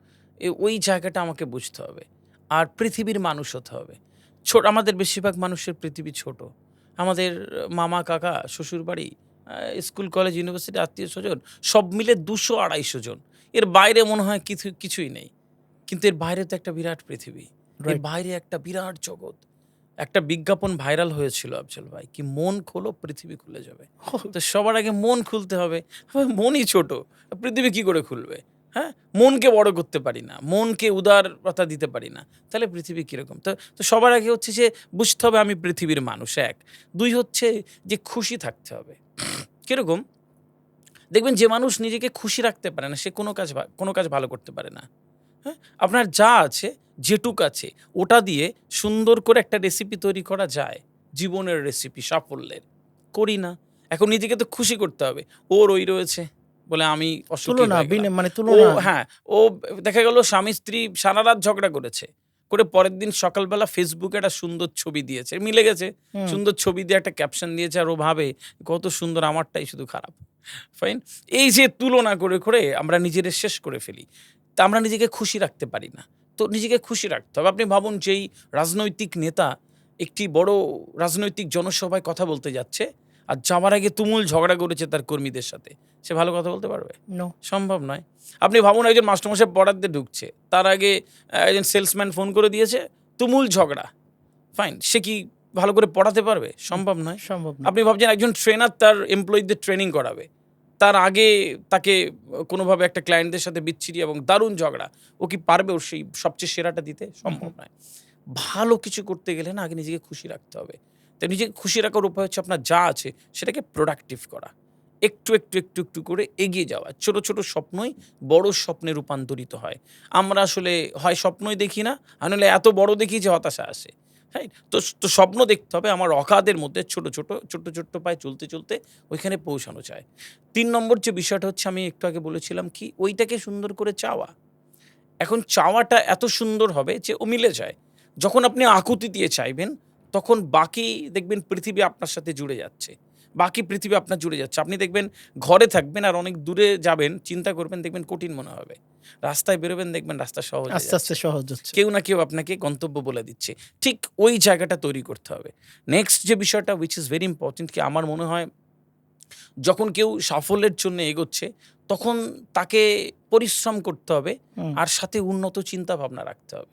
ওই জায়গাটা আমাকে বুঝতে হবে। আর পৃথিবীর মানুষ হতে হবে। আমাদের বেশিরভাগ মানুষের পৃথিবী ছোট। আমাদের মামা, কাকা, শ্বশুরবাড়ি, স্কুল, কলেজ, ইউনিভার্সিটি, আত্মীয়স্বজন সব মিলে ২০০-২৫০ জন। এর বাইরে মনে হয় কিছুই নেই। কিন্তু এর বাইরে তো একটা বিরাট পৃথিবী। এর রাইট। বাইরে একটা বিরাট জগৎ। একটা বিজ্ঞাপন ভাইরাল হয়েছিল আফজল ভাই, কি মন খোলো পৃথিবী খুলে যাবে। তো সবার আগে মন খুলতে হবে। মনই ছোট, পৃথিবী কি করে খুলবে? হ্যাঁ, মনকে বড় করতে পারি না, মনকে উদারতা দিতে পারি না, তাহলে পৃথিবী কীরকম? তো সবার আগে হচ্ছে যে বুঝতে হবে আমি পৃথিবীর মানুষ, ১। ২ হচ্ছে যে খুশি থাকতে হবে। কীরকম? দেখবেন যে মানুষ নিজেকে খুশি রাখতে পারে না, সে কোনো কাজ ভালো করতে পারে না। হ্যাঁ? আপনার যা আছে, যেটুক আছে, ওটা দিয়ে সুন্দর করে একটা রেসিপি তৈরি করা যায়। জীবনের রেসিপি, সাফল্যের। করি না। এখন নিজেকে তো খুশি করতে হবে। ওর ওই রয়েছে বলে আমি অসুখী তুলনা হয়ে গেলাম। মানে ও তুলনা। হ্যাঁ, ও দেখা গেল স্বামী-স্ত্রী সারারাত ঝগড়া করেছে। করে পরের দিন সকালবেলা ফেসবুকে একটা সুন্দর ছবি দিয়েছে। মিলে গেছে। হুম। সুন্দর ছবি দিয়ে একটা ক্যাপশন দিয়েছে আর ও ভাবে কত সুন্দর, আমারটাই শুধু খারাপ। ফাইন? এই যে তুলনা করে আমরা নিজেদের শেষ করে ফেলি। তা আমরা নিজেকে খুশি রাখতে পারি না। তো নিজেকে খুশি রাখতে হবে। আপনি ভাবুন যেই রাজনৈতিক নেতা একটি বড় রাজনৈতিক জনসভায় কথা বলতে যাচ্ছে আর যাওয়ার আগে তুমুল ঝগড়া করেছে তার কর্মীদের সাথে। সে ভালো কথা বলতে পারবে? নো। সম্ভব নয়। আপনি ভাবুন একজন মাস্টারমশাই পড়াতে ঢুকছে। তার আগে একজন সেলসম্যান ফোন করে দিয়েছে, তুমুল ঝগড়া। ফাইন। সে কি ভালো করে পড়াতে পারবে? সম্ভব নয়। সম্ভব না। আপনি ভাবছেন একজন ট্রেনার তার এমপ্লয়িদের ট্রেনিং করাবে। তার আগে তাকে কোনোভাবে একটা ক্লায়েন্টদের সাথে বিচ্ছিরি এবং দারুণ ঝগড়া। ও কি পারবে ওর সেই সবচেয়ে সেরাটা দিতে? সম্ভব নয়। ভালো কিছু করতে গেলে না আগে নিজেকে খুশি রাখতে হবে। তাই নিজেকে খুশি রাখার উপায় হচ্ছে আপনার যা আছে সেটাকে প্রোডাক্টিভ করা। একটু করে এগিয়ে যাওয়া। ছোট স্বপ্নই বড় স্বপ্নে রূপান্তরিত হয়। আমরা আসলে হয় স্বপ্নই দেখি না, আর নইলে এত বড় দেখি যে হতাশা আসে। রাইট? তো স্বপ্ন দেখতে হবে আমার অকাতের মধ্যে ছোট পায়ে চলতে ওইখানে পৌঁছানো যায়। ৩ নম্বর যে বিষয়টা হচ্ছে আমি একটু আগে বলেছিলাম কি ওইটাকে সুন্দর করে চাওয়া। এখন চাওয়াটা এত সুন্দর হবে যে ও মিলে যায়। যখন আপনি আকুতি দিয়ে চাইবেন, তখন বাকি দেখবেন পৃথিবী আপনার সাথে জুড়ে যাচ্ছে। বাকি পৃথিবী আপনার জুড়ে যাচ্ছে। আপনি দেখবেন ঘরে থাকবেন আর অনেক দূরে যাবেন, চিন্তা করবেন দেখবেন কঠিন মনে হবে। রাস্তায় বেরোবেন দেখবেন রাস্তা সহজ হয়ে আস্তে যাচ্ছে। আস্তে সহজ হচ্ছে। কেউ না কেউ আপনাকে গন্তব্য বলে দিচ্ছে। ঠিক ওই জায়গাটা তৈরি করতে হবে। নেক্সট যে বিষয়টা which is very important কি আমার মনে হয় যখন কেউ সাফল্যের জন্য এগোচ্ছে, তখন তাকে পরিশ্রম করতে হবে হুম। আর সাথে উন্নত চিন্তাভাবনা রাখতে হবে।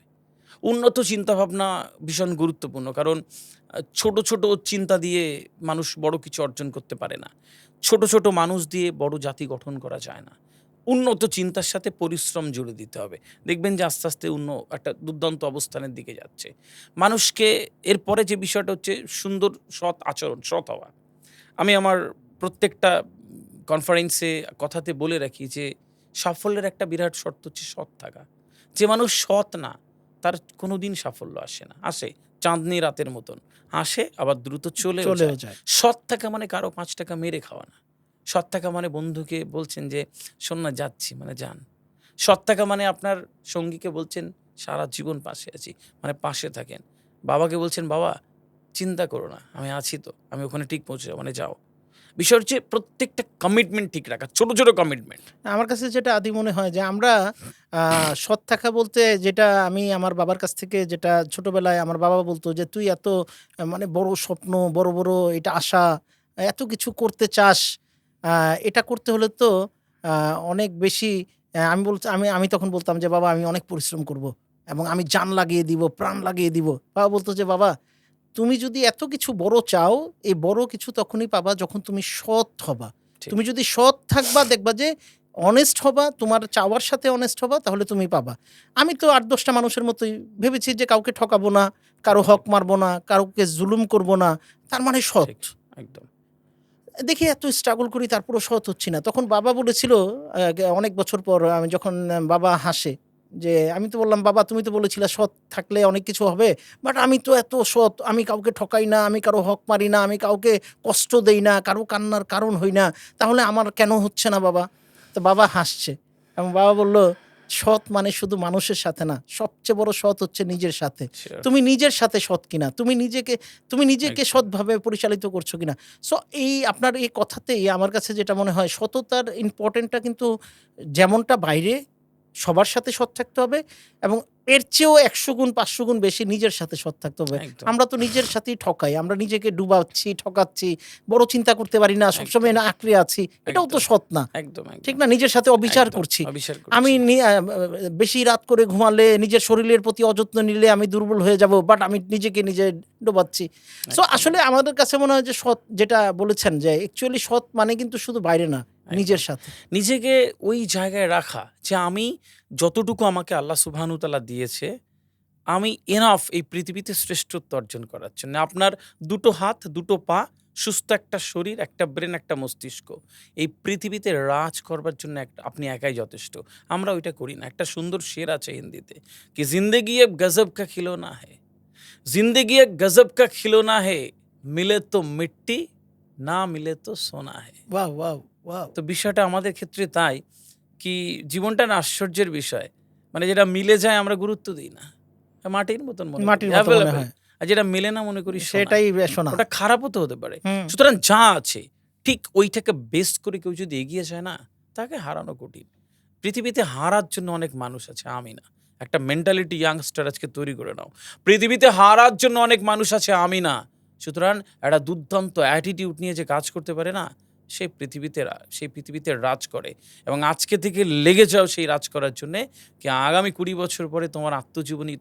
উন্নত চিন্তাভাবনা ভীষণ গুরুত্বপূর্ণ। কারণ ছোট চিন্তা দিয়ে মানুষ বড় কিছু অর্জন করতে পারে না। ছোট মানুষ দিয়ে বড় জাতি গঠন করা যায় না। উন্নত চিন্তার সাথে পরিশ্রম জুড়ে দিতে হবে। দেখবেন যে আস্তে একটা দুর্দান্ত অবস্থানের দিকে যাচ্ছে। মানুষকে এরপরে যে বিষয়টা হচ্ছে সুন্দর সৎ আচরণ, সৎ হওয়া। আমি আমার প্রত্যেকটা কনফারেন্সে কথাতে বলে রাখি যে সাফল্যের একটা বিরাট শর্ত হচ্ছে সৎ থাকা। যে মানুষ সৎ না তার কোনোদিন সাফল্য আসে না। আসে চাঁদনি রাতের মতন। আসে আবার দ্রুত চলেও যায়। সৎ থাকা মানে কারো ৫ টাকা মেরে খাওয়া না। সৎ থাকা মানে বন্ধুকে বলছেন যে শোন না যাচ্ছি মানে যান। সৎ থাকা মানে আপনার সঙ্গীকে বলছেন সারা জীবন পাশে আছি মানে পাশে থাকেন। বাবাকে বলছেন বাবা চিন্তা করো না আমি আছি তো, আমি ওখানে ঠিক পৌঁছে যাবো মানে যাও। বিষয় হচ্ছে প্রত্যেকটা কমিটমেন্ট ঠিক রাখা, ছোট কমিটমেন্ট। আমার কাছে যেটা আদি মনে হয় যে আমরা সৎ থাকা বলতে যেটা আমি আমার বাবার কাছ থেকে যেটা ছোটবেলায় আমার বাবা বলতো যে, "তুই এত মানে বড় স্বপ্ন, বড় এটা আশা, এত কিছু করতে চাস, আ এটা করতে হলে তো আ অনেক বেশি।" আমি আমি তখন বলতাম যে, "বাবা আমি অনেক পরিশ্রম করব এবং আমি জান লাগিয়ে দিব, প্রাণ লাগিয়ে দিব।" বাবা বলতো যে, "বাবা তুমি যদি এত কিছু বড় চাও, এই বড় কিছু তখনই পাবা যখন তুমি সৎ হবা। ঠিক। তুমি যদি সৎ থাকবা দেখবা যে অনেস্ট হবা, তোমার চাওয়ার সাথে অনেস্ট হবা তাহলে তুমি পাবা।" আমি তো ৮-১০ টা মানুষের মতোই ভেবেছি যে কাউকে ঠকাবো না, কারো হক মারবো না, কাউকে জুলুম করব না। তার মানে সৎ। ঠিক, একদম। দেখি এত স্ট্রাগল করি তারপরেও সৎ হচ্ছি না। তখন বাবা বলেছিল অনেক বছর পর আমি যখন বাবা হাসে যে, আমি তো বললাম, "বাবা তুমি তো বলেছিলা সৎ থাকলে অনেক কিছু হবে। বাট আমি তো এত সৎ, আমি কাউকে ঠকাই না, আমি কারো হক মারি না, আমি কাউকে কষ্ট দেই না, কারো কান্নার কারণ হই না। তাহলে আমার কেন হচ্ছে না বাবা?" তো বাবা হাসছে এবং বাবা বলল, "সৎ মানে শুধু মানুষের সাথে না, সবচেয়ে বড় সৎ হচ্ছে নিজের সাথে। শিওর। তুমি নিজের সাথে সৎ কিনা? তুমি নিজেকে একদম। সৎভাবে পরিচালিত করছো কিনা?" সো এই আপনার এই কথাতেই আমার কাছে যেটা মনে হয় সততার ইম্পোর্টেন্টটা কিন্তু যেমনটা বাইরে সবার সাথে সৎ থাকতে হবে এবং এর চেয়েও ১০০ গুণ ৫০০ গুণ বেশি নিজের সাথে সৎ থাকতে হবে। একদম। আমরা তো নিজের সাথেই ঠকাই। আমরা নিজেকে ডুবাচ্ছি, ঠকাচ্ছি, বড় চিন্তা করতে পারি না, সবসময় না আঁকড়ে আছি। এটাও তো একদম। সৎ না। একদম। ঠিক না? নিজের সাথে অবিচার একদম। করছি। অবিচার আমি করছি। বেশি রাত করে ঘুমালে, নিজের শরীরের প্রতি অযত্ন নিলে আমি দুর্বল হয়ে যাব। বাট আমি নিজেকে নিজে ডোবাচ্ছি। সো একদম, আসলে আমাদের কাছে মনে হয় যে সৎ যেটা বলেছেন যে অ্যাকচুয়ালি সৎ মানে কিন্তু শুধু বাইরে না। নিজের সাথে। নিজেকে ওই জায়গায় রাখা যে আমি যতটুকু আমাকে আল্লাহ সুবহানাহু ওয়া তাআলা দিয়েছে, আমি এনাফ এই পৃথিবীতে শ্রেষ্ঠত্ব অর্জন করার জন্য। আপনার ২ টো হাত, ২ টো পা, সুস্থ একটা শরীর, একটা ব্রেন, একটা মস্তিষ্ক। এই পৃথিবীতে রাজ করবার জন্য আপনি একাই যথেষ্ট। আমরা ওইটা করি না। একটা সুন্দর শের আছে হিন্দিতে কি জিন্দেগি এক গজব কা খিলৌনা হ্যায়, জিন্দেগি এক গজব কা খিলৌনা হ্যায়, মিলে তো মিট্টি, না মিলে তো সোনা হ্যায়। Wow, wow, wow! তো বিষয়টা আমাদের ক্ষেত্রে তাই কি জীবনটা না আশ্চর্যের বিষয়। মানে যেটা মিলে যায় আমরা গুরুত্ব দিই না। মাটির মতন মনে করি, মাটির মতো মনে available। হয়। আর যেটা মেলে না মনে করি সোনা। সেটাই শোনা। ওটা খারাপও তো হতে পারে। হুম। সুতরাং যা আছে ঠিক ওইটাকে বেস করে কেউ যদি এগিয়ে যায় না, তাকে হারানো কঠিন। পৃথিবীতে হারার জন্য অনেক মানুষ আছে, আমি না। একটা মেন্টালিটি ইয়াংস্টার আজকে তৈরি করে নাও। পৃথিবীতে হারার জন্য অনেক মানুষ আছে, আমি না। সুতরাং একটা দুর্দান্ত অ্যাটিটিউড নিয়ে যে কাজ করতে পারে না, সেই পৃথিবীতে রাজ করে। এবং আজকে থেকে লেগে যাও সেই রাজ করার জন্যে কি আগামী ২০ বছর পরে তোমার আত্মজীবনী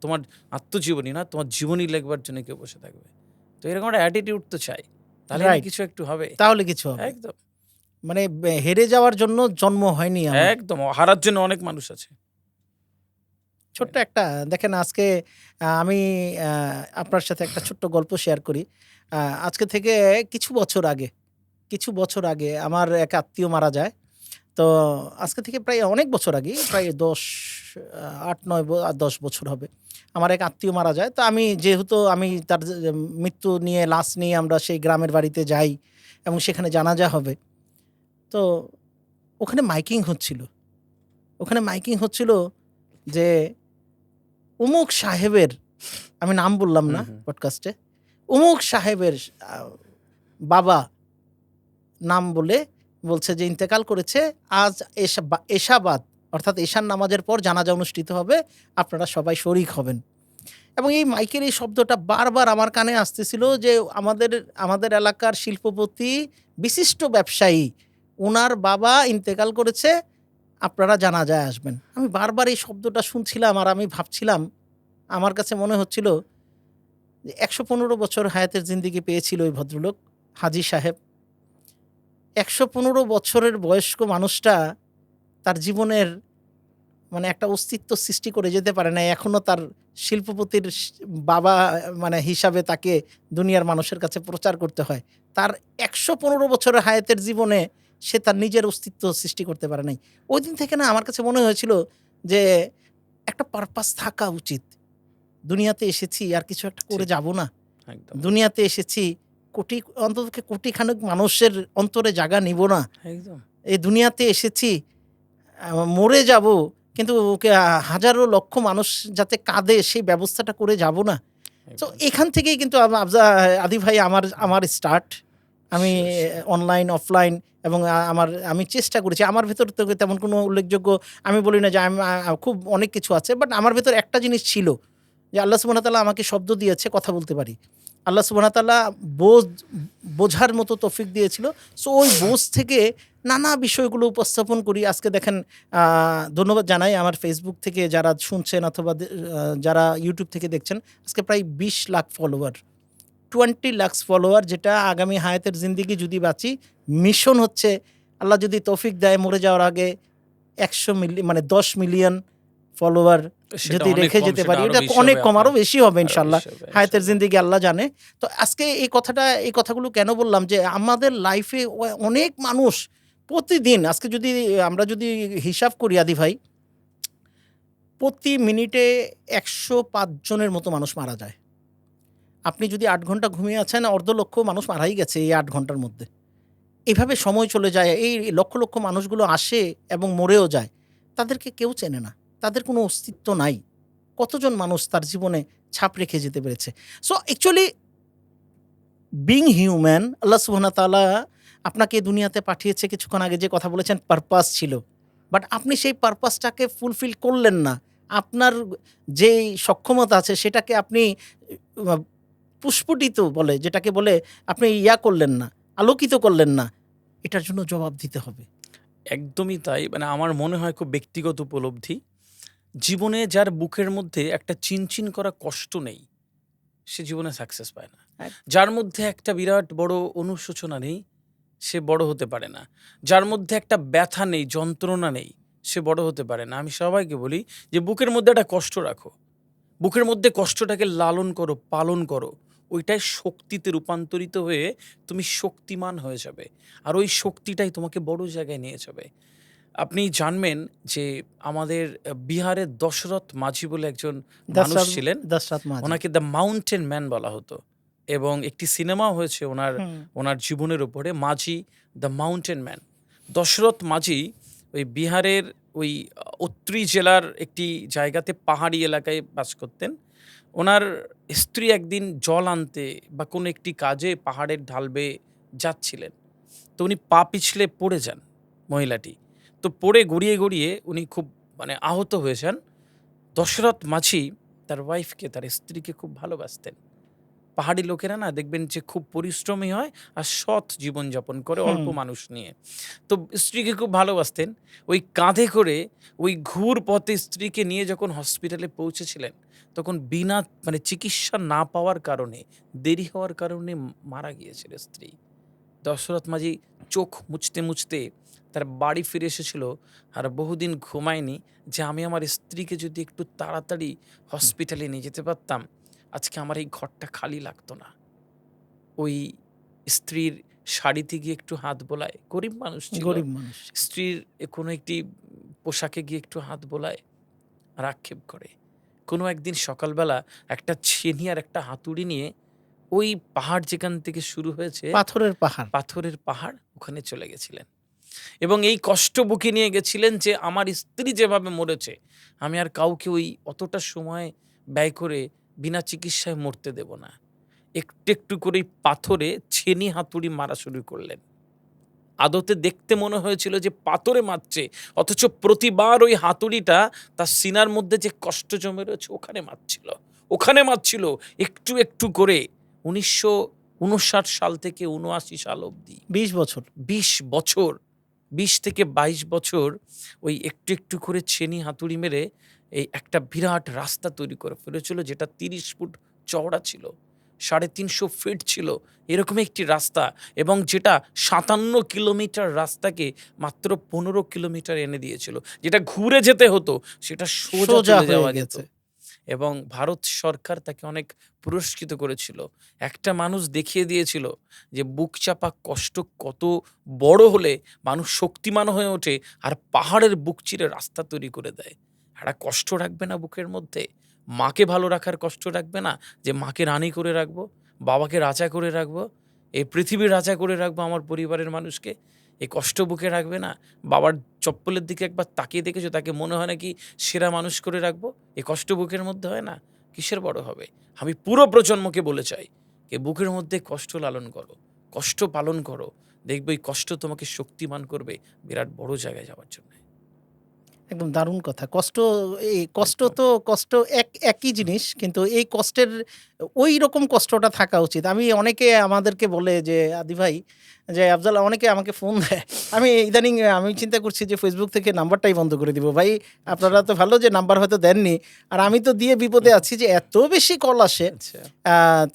না, তোমার জীবনী লেখবার জন্য কেউ বসে থাকবে। তো এরকম একটা অ্যাটিটিউড তো চাই। তাহলে না রাইট। কিছু একটু হবে। তাহলে কিছু হবে। একদম, মানে হেরে যাওয়ার জন্য জন্ম হয়নি আমার। একদম। হারার জন্য অনেক মানুষ আছে। ছোট্ট একটা দেখেন আজকে আমি আপনার সাথে একটা ছোট্ট গল্প শেয়ার করি। আজকে থেকে কিছু বছর আগে আমার এক আত্মীয় মারা যায়। তো আজকে থেকে প্রায় অনেক বছর আগেই, প্রায় ৮-৯ ১০ বছর হবে। আমার এক আত্মীয় মারা যায়। তো যেহেতু আমি তার মৃত্যু নিয়ে লাশ নিয়ে আমরা সেই গ্রামের বাড়িতে যাই এবং সেখানে জানাজা হবে। তো ওখানে মাইকিং হচ্ছিল যে অমুক সাহেবের, আমি নাম বললাম না হুম। পডকাস্টে, অমুক সাহেবের বাবা নাম বলে বলছে যে ইন্তেকাল করেছে। আজ এশাবাদ অর্থাৎ এশার নামাজের পর জানাজা অনুষ্ঠিত হবে, আপনারা সবাই শরিক হবেন। এবং এই মাইকের এই শব্দটা বারবার আমার কানে আসতেছিল যে আমাদের এলাকার শিল্পপতি, বিশিষ্ট ব্যবসায়ী, ওনার বাবা ইন্তেকাল করেছে, আপনারা জানাজায় আসবেন। আমি বারবার এই শব্দটা শুনছিলাম আর আমি ভাবছিলাম, আমার কাছে মনে হচ্ছিল যে ১১৫ বছর হায়াতের জিন্দেগি পেয়েছিল ওই ভদ্রলোক হাজী সাহেব। ১১৫ বছরের বয়স্ক মানুষটা তার জীবনের মানে একটা অস্তিত্ব সৃষ্টি করে যেতে পারে না। এখনো তার শিল্পপতির বাবা মানে হিসাবে তাকে দুনিয়ার মানুষের কাছে প্রচার করতে হয়। তার ১১৫ বছরের হায়াতের জীবনে সে তার নিজের অস্তিত্ব সৃষ্টি করতে পারে নাই। ওইদিন থেকে না আমার কাছে মনে হয়েছিল যে একটা পারপাস থাকা উচিত। দুনিয়াতে এসেছি আর কিছু একটা করে ঠিক। যাব না। একদম, দুনিয়াতে এসেছি অন্ততপক্ষে কোটিখানেক মানুষের অন্তরে জায়গা নিব না। একদম। এই দুনিয়াতে এসেছি মরে যাব, কিন্তু ওকে হাজারো লক্ষ মানুষ যাতে কাঁদে সেই ব্যবস্থাটা করে যাব না। তো একদম। এখান থেকেই কিন্তু আদি ভাই আমার স্টার্ট। আমি Sure, sure. অনলাইন, অফলাইন এবং আমি চেষ্টা করেছি। আমার ভেতর থেকে তেমন কোনো উল্লেখযোগ্য, আমি বলি না যে খুব অনেক কিছু আছে। বাট আমার ভেতর একটা জিনিস ছিল যে আল্লাহ সুবহানাহু ওয়া তাআলা আমাকে শব্দ দিয়েছে, কথা বলতে পারি। আল্লাহ সুবহানাহু ওয়া তাআলা বোঝার মতো তৌফিক দিয়েছিল। সো ওই বোঝ থেকে নানা বিষয়গুলো উপস্থাপন করি। আজকে দেখেন, ধন্যবাদ জানাই আমার ফেসবুক থেকে যারা শুনছেন অথবা যারা ইউটিউব থেকে দেখছেন। আজকে প্রায় ২০ লাখ ফলোয়ার, 20 লাখস ফলোয়ার, যেটা আগামী হায়াতের জিন্দেগি যদি বাঁচি, মিশন হচ্ছে আল্লাহ যদি তৌফিক দেয় মরে যাওয়ার আগে ১০ মিলিয়ন ফলোয়ার সেটা যদি অনেক রেখে কম, যেতে সেটা পারি। আরো এটা বেশি অনেক হবে কম, আরো আপনার। বেশি হবে আরো ইনশাআল্লাহ। বেশি হবে হায়াতের ইনশাআল্লাহ। জিন্দেগি আল্লাহ জানে। তো আজকে এই কথাগুলো কেন বললাম যে আমাদের লাইফে অনেক মানুষ প্রতিদিন, আজকে আমরা যদি হিসাব করি আদি ভাই, প্রতি মিনিটে ১০৫ জনের মতো মানুষ মারা যায়। আপনি যদি ৮ ঘন্টা ঘুমিয়ে আছেন, অর্ধ লক্ষ মানুষ মারাই গেছে এই ৮ ঘন্টার মধ্যে। এভাবে সময় চলে যায়। এই লক্ষ লক্ষ মানুষগুলো আসে এবং মরেও যায়। তাদেরকে কেউ চেনে না। তাদের কোনো অস্তিত্ব নাই। কতজন মানুষ তার জীবনে ছাপ রেখে যেতে পেরেছে। সো অ্যাকচুয়ালি বিং হিউম্যান, আল্লাহ সুবহানাহু ওয়া তাআলা আপনাকে দুনিয়াতে পাঠিয়েছে, কিছুক্ষণ আগে যে কথা বলেছেন পারপাস ছিল। বাট আপনি সেই পারপাসটাকে ফুলফিল করলেন না। আপনার যেই সক্ষমতা আছে সেটাকে আপনি আ পুস্ফুটিত বলে, যেটাকে বলে আপনি করলেন না, আলোকিত করলেন না। এটার জন্য জবাব দিতে হবে। একদমই তাই। মানে আমার মনে হয় খুব ব্যক্তিগত উপলব্ধি। জীবনে যার বুকের মধ্যে একটা চিনচিন করা কষ্ট নেই, সে জীবনে সাকসেস পায় না। এক যার মধ্যে একটা বিরাট বড় অনুশোচনা নেই, সে বড় হতে পারে না। যার মধ্যে একটা ব্যথা নেই, যন্ত্রণা নেই, সে বড় হতে পারে না। আমি সবাইকে বলি যে বুকের মধ্যে একটা কষ্ট রাখো। বুকের মধ্যে কষ্টটাকে লালন করো, পালন করো। ওইটাই শক্তিতে রূপান্তরিত হয়ে তুমি শক্তিমান হয়ে যাবে। আর ওই শক্তিটাই তোমাকে বড় জায়গায় নিয়ে যাবে। আপনি জানবেন যে আমাদের বিহারের দশরথ মাঝি বলে একজন মানুষ ছিলেন। দশরথ মাঝি। ওনাকে দ্য মাউন্টেন ম্যান বলা হতো এবং একটি সিনেমাও হয়েছে ওনার জীবনের উপরে, মাঝি দ্য মাউন্টেন ম্যান। দশরথ মাঝি ওই বিহারের ওই অত্রি জেলার একটি জায়গাতে পাহাড়ি এলাকায় বাস করতেন। ওনার স্ত্রী একদিন জল আনতে বা কোনো একটি কাজে পাহাড়ের ঢাল বেয়ে যাচ্ছিলেন। তো উনি পা পিছলে পড়ে যান মহিলাটি। তো পড়ে গড়িয়ে গড়িয়ে উনি খুব আহত হয়ে যান। দশরথ মাঝি তার ওয়াইফকে, তার স্ত্রীকে খুব ভালোবাসতেন। পাহাড়ি লোকেরা না দেখবেন যে খুব পরিশ্রমী হয় আর সৎ জীবনযাপন করে অল্প মানুষ নিয়ে। তো স্ত্রীকে খুব ভালোবাসতেন। ওই কাঁধে করে ওই ঘুর পথে স্ত্রীকে নিয়ে যখন হসপিটালে পৌঁছেছিলেন, তখন বিনা চিকিৎসা না পাওয়ার কারণে, দেরি হওয়ার কারণে মারা গিয়েছিল স্ত্রী। দশরথ মাঝি চোখ মুছতে মুছতে তার বাড়ি ফিরে এসেছিল আর বহুদিন ঘুমায়নি যে আমি আমার স্ত্রীকে যদি একটু তাড়াতাড়ি হসপিটালে নিয়ে যেতে পারতাম, আজকে আমার এই ঘরটা খালি লাগতো না। ওই স্ত্রীর শাড়িতে গিয়ে একটু হাত বোলায়, গরিব মানুষ ছিল, গরিব মানুষ। স্ত্রীর কোনো একটি পোশাকে গিয়ে একটু হাত বোলায়, আর আক্ষেপ করে। কোনো একদিন সকালবেলা একটা ছেনি আর একটা হাতুড়ি নিয়ে ওই পাহাড় যেখান থেকে শুরু হয়েছে, পাথরের পাহাড়, ওখানে চলে গেছিলেন এবং এই কষ্ট বুকে নিয়ে গেছিলেন যে আমার স্ত্রী যেভাবে মরেছে, আমি আর কাউকে ওই অতটা সময় ব্যয় করে বিনা চিকিৎসায় মরতে দেব না। একটু একটু করে পাথরে ছেনি হাতুড়ি মারা শুরু করলেন। আদতে দেখতে মনে হয়েছিল যে পাথরে মারছে, অথচ প্রতিবার ওই হাতুড়িটা তার সিনার মধ্যে যে কষ্ট জমে রয়েছে ওখানে মারছিল একটু একটু করে। 1959 সাল থেকে 79 সাল অবধি 20 বছর 20 থেকে 22 বছর ওই একটু একটু করে ছেনি হাতুড়ি মেরে এই একটা বিরাট রাস্তা তৈরি করে ফেলেছিল, যেটা 30 ফুট চওড়া ছিল, 350 ফিট ছিল এরকম একটি রাস্তা, এবং যেটা 57 কিলোমিটার রাস্তাকে মাত্র 15 কিলোমিটার এনে দিয়েছিল। যেটা ঘুরে যেতে হতো সেটা সোজা চলে যাওয়া যেত। এবং ভারত সরকার তাকে অনেক পুরস্কৃত করেছিল। একটা মানুষ দেখিয়ে দিয়েছিল যে বুক চাপা কষ্ট কত বড় হলে মানুষ শক্তিমান হয়ে ওঠে আর পাহাড়ের বুক চিরে রাস্তা তৈরি করে দেয়। একটা কষ্ট রাখবে না বুকের মধ্যে, মাকে ভালো রাখার কষ্ট রাখবে না যে মাকে রানী করে রাখবো, বাবাকে রাজা করে রাখবো, এই পৃথিবীর রাজা করে রাখবো আমার পরিবারের মানুষকে, এই কষ্ট বুকে রাখবে না। বাবার চপ্পলের দিকে একবার তাকিয়ে দেখেছো, তাকে মনে হয় নাকি সেরা মানুষ করে রাখবো? এই কষ্ট বুকের মধ্যে হয় না, কিসের বড় হবে? আমি পুরো প্রজন্মকে বলে চাই যে বুকের মধ্যে কষ্ট লালন করো, কষ্ট পালন করো, দেখবে এই কষ্ট তোমাকে শক্তিমান করবে বিরাট বড় জায়গায় যাওয়ার জন্য। একদম দারুণ কথা। কষ্ট একই জিনিস, কিন্তু এই কষ্টের ওই রকম কষ্টটা থাকা উচিত। অনেকে আমাদেরকে বলে যে আদি ভাই, যে আফজাল, অনেকে আমাকে ফোন দেয়। ইদানিং আমি চিন্তা করছি যে ফেসবুক থেকে নাম্বারটাই বন্ধ করে দিব। ভাই আপনারা তো ভালো যে নাম্বার হয়তো দেননি, আর আমি তো দিয়ে বিপদে আছি যে এত বেশি কল আসে।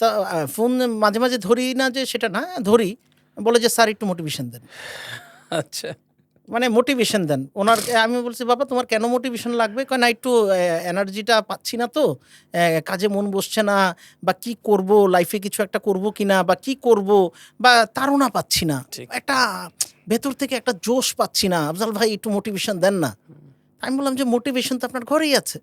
তা ফোন মাঝে মাঝে ধরি না, যে সেটা না ধরি, বলে যে স্যার একটু মোটিভেশন দেন। আচ্ছা, মোটিভেশন দেন আমি বলছি, বাবা তোমার কেন মোটিভেশন লাগবে? কয় না, একটু এনার্জিটা পাচ্ছি না, তো কাজে মন বসছে না, বা কি করব, লাইফে কিছু একটা করব কিনা, বা কি করব, বা তাড়না পাচ্ছি না, একটা ভেতর থেকে একটা জোশ পাচ্ছি না। আফজাল ভাই একটু মোটিভেশন দেন না। আমি বললাম যে মোটিভেশন তো আপনার ঘরেই আছে।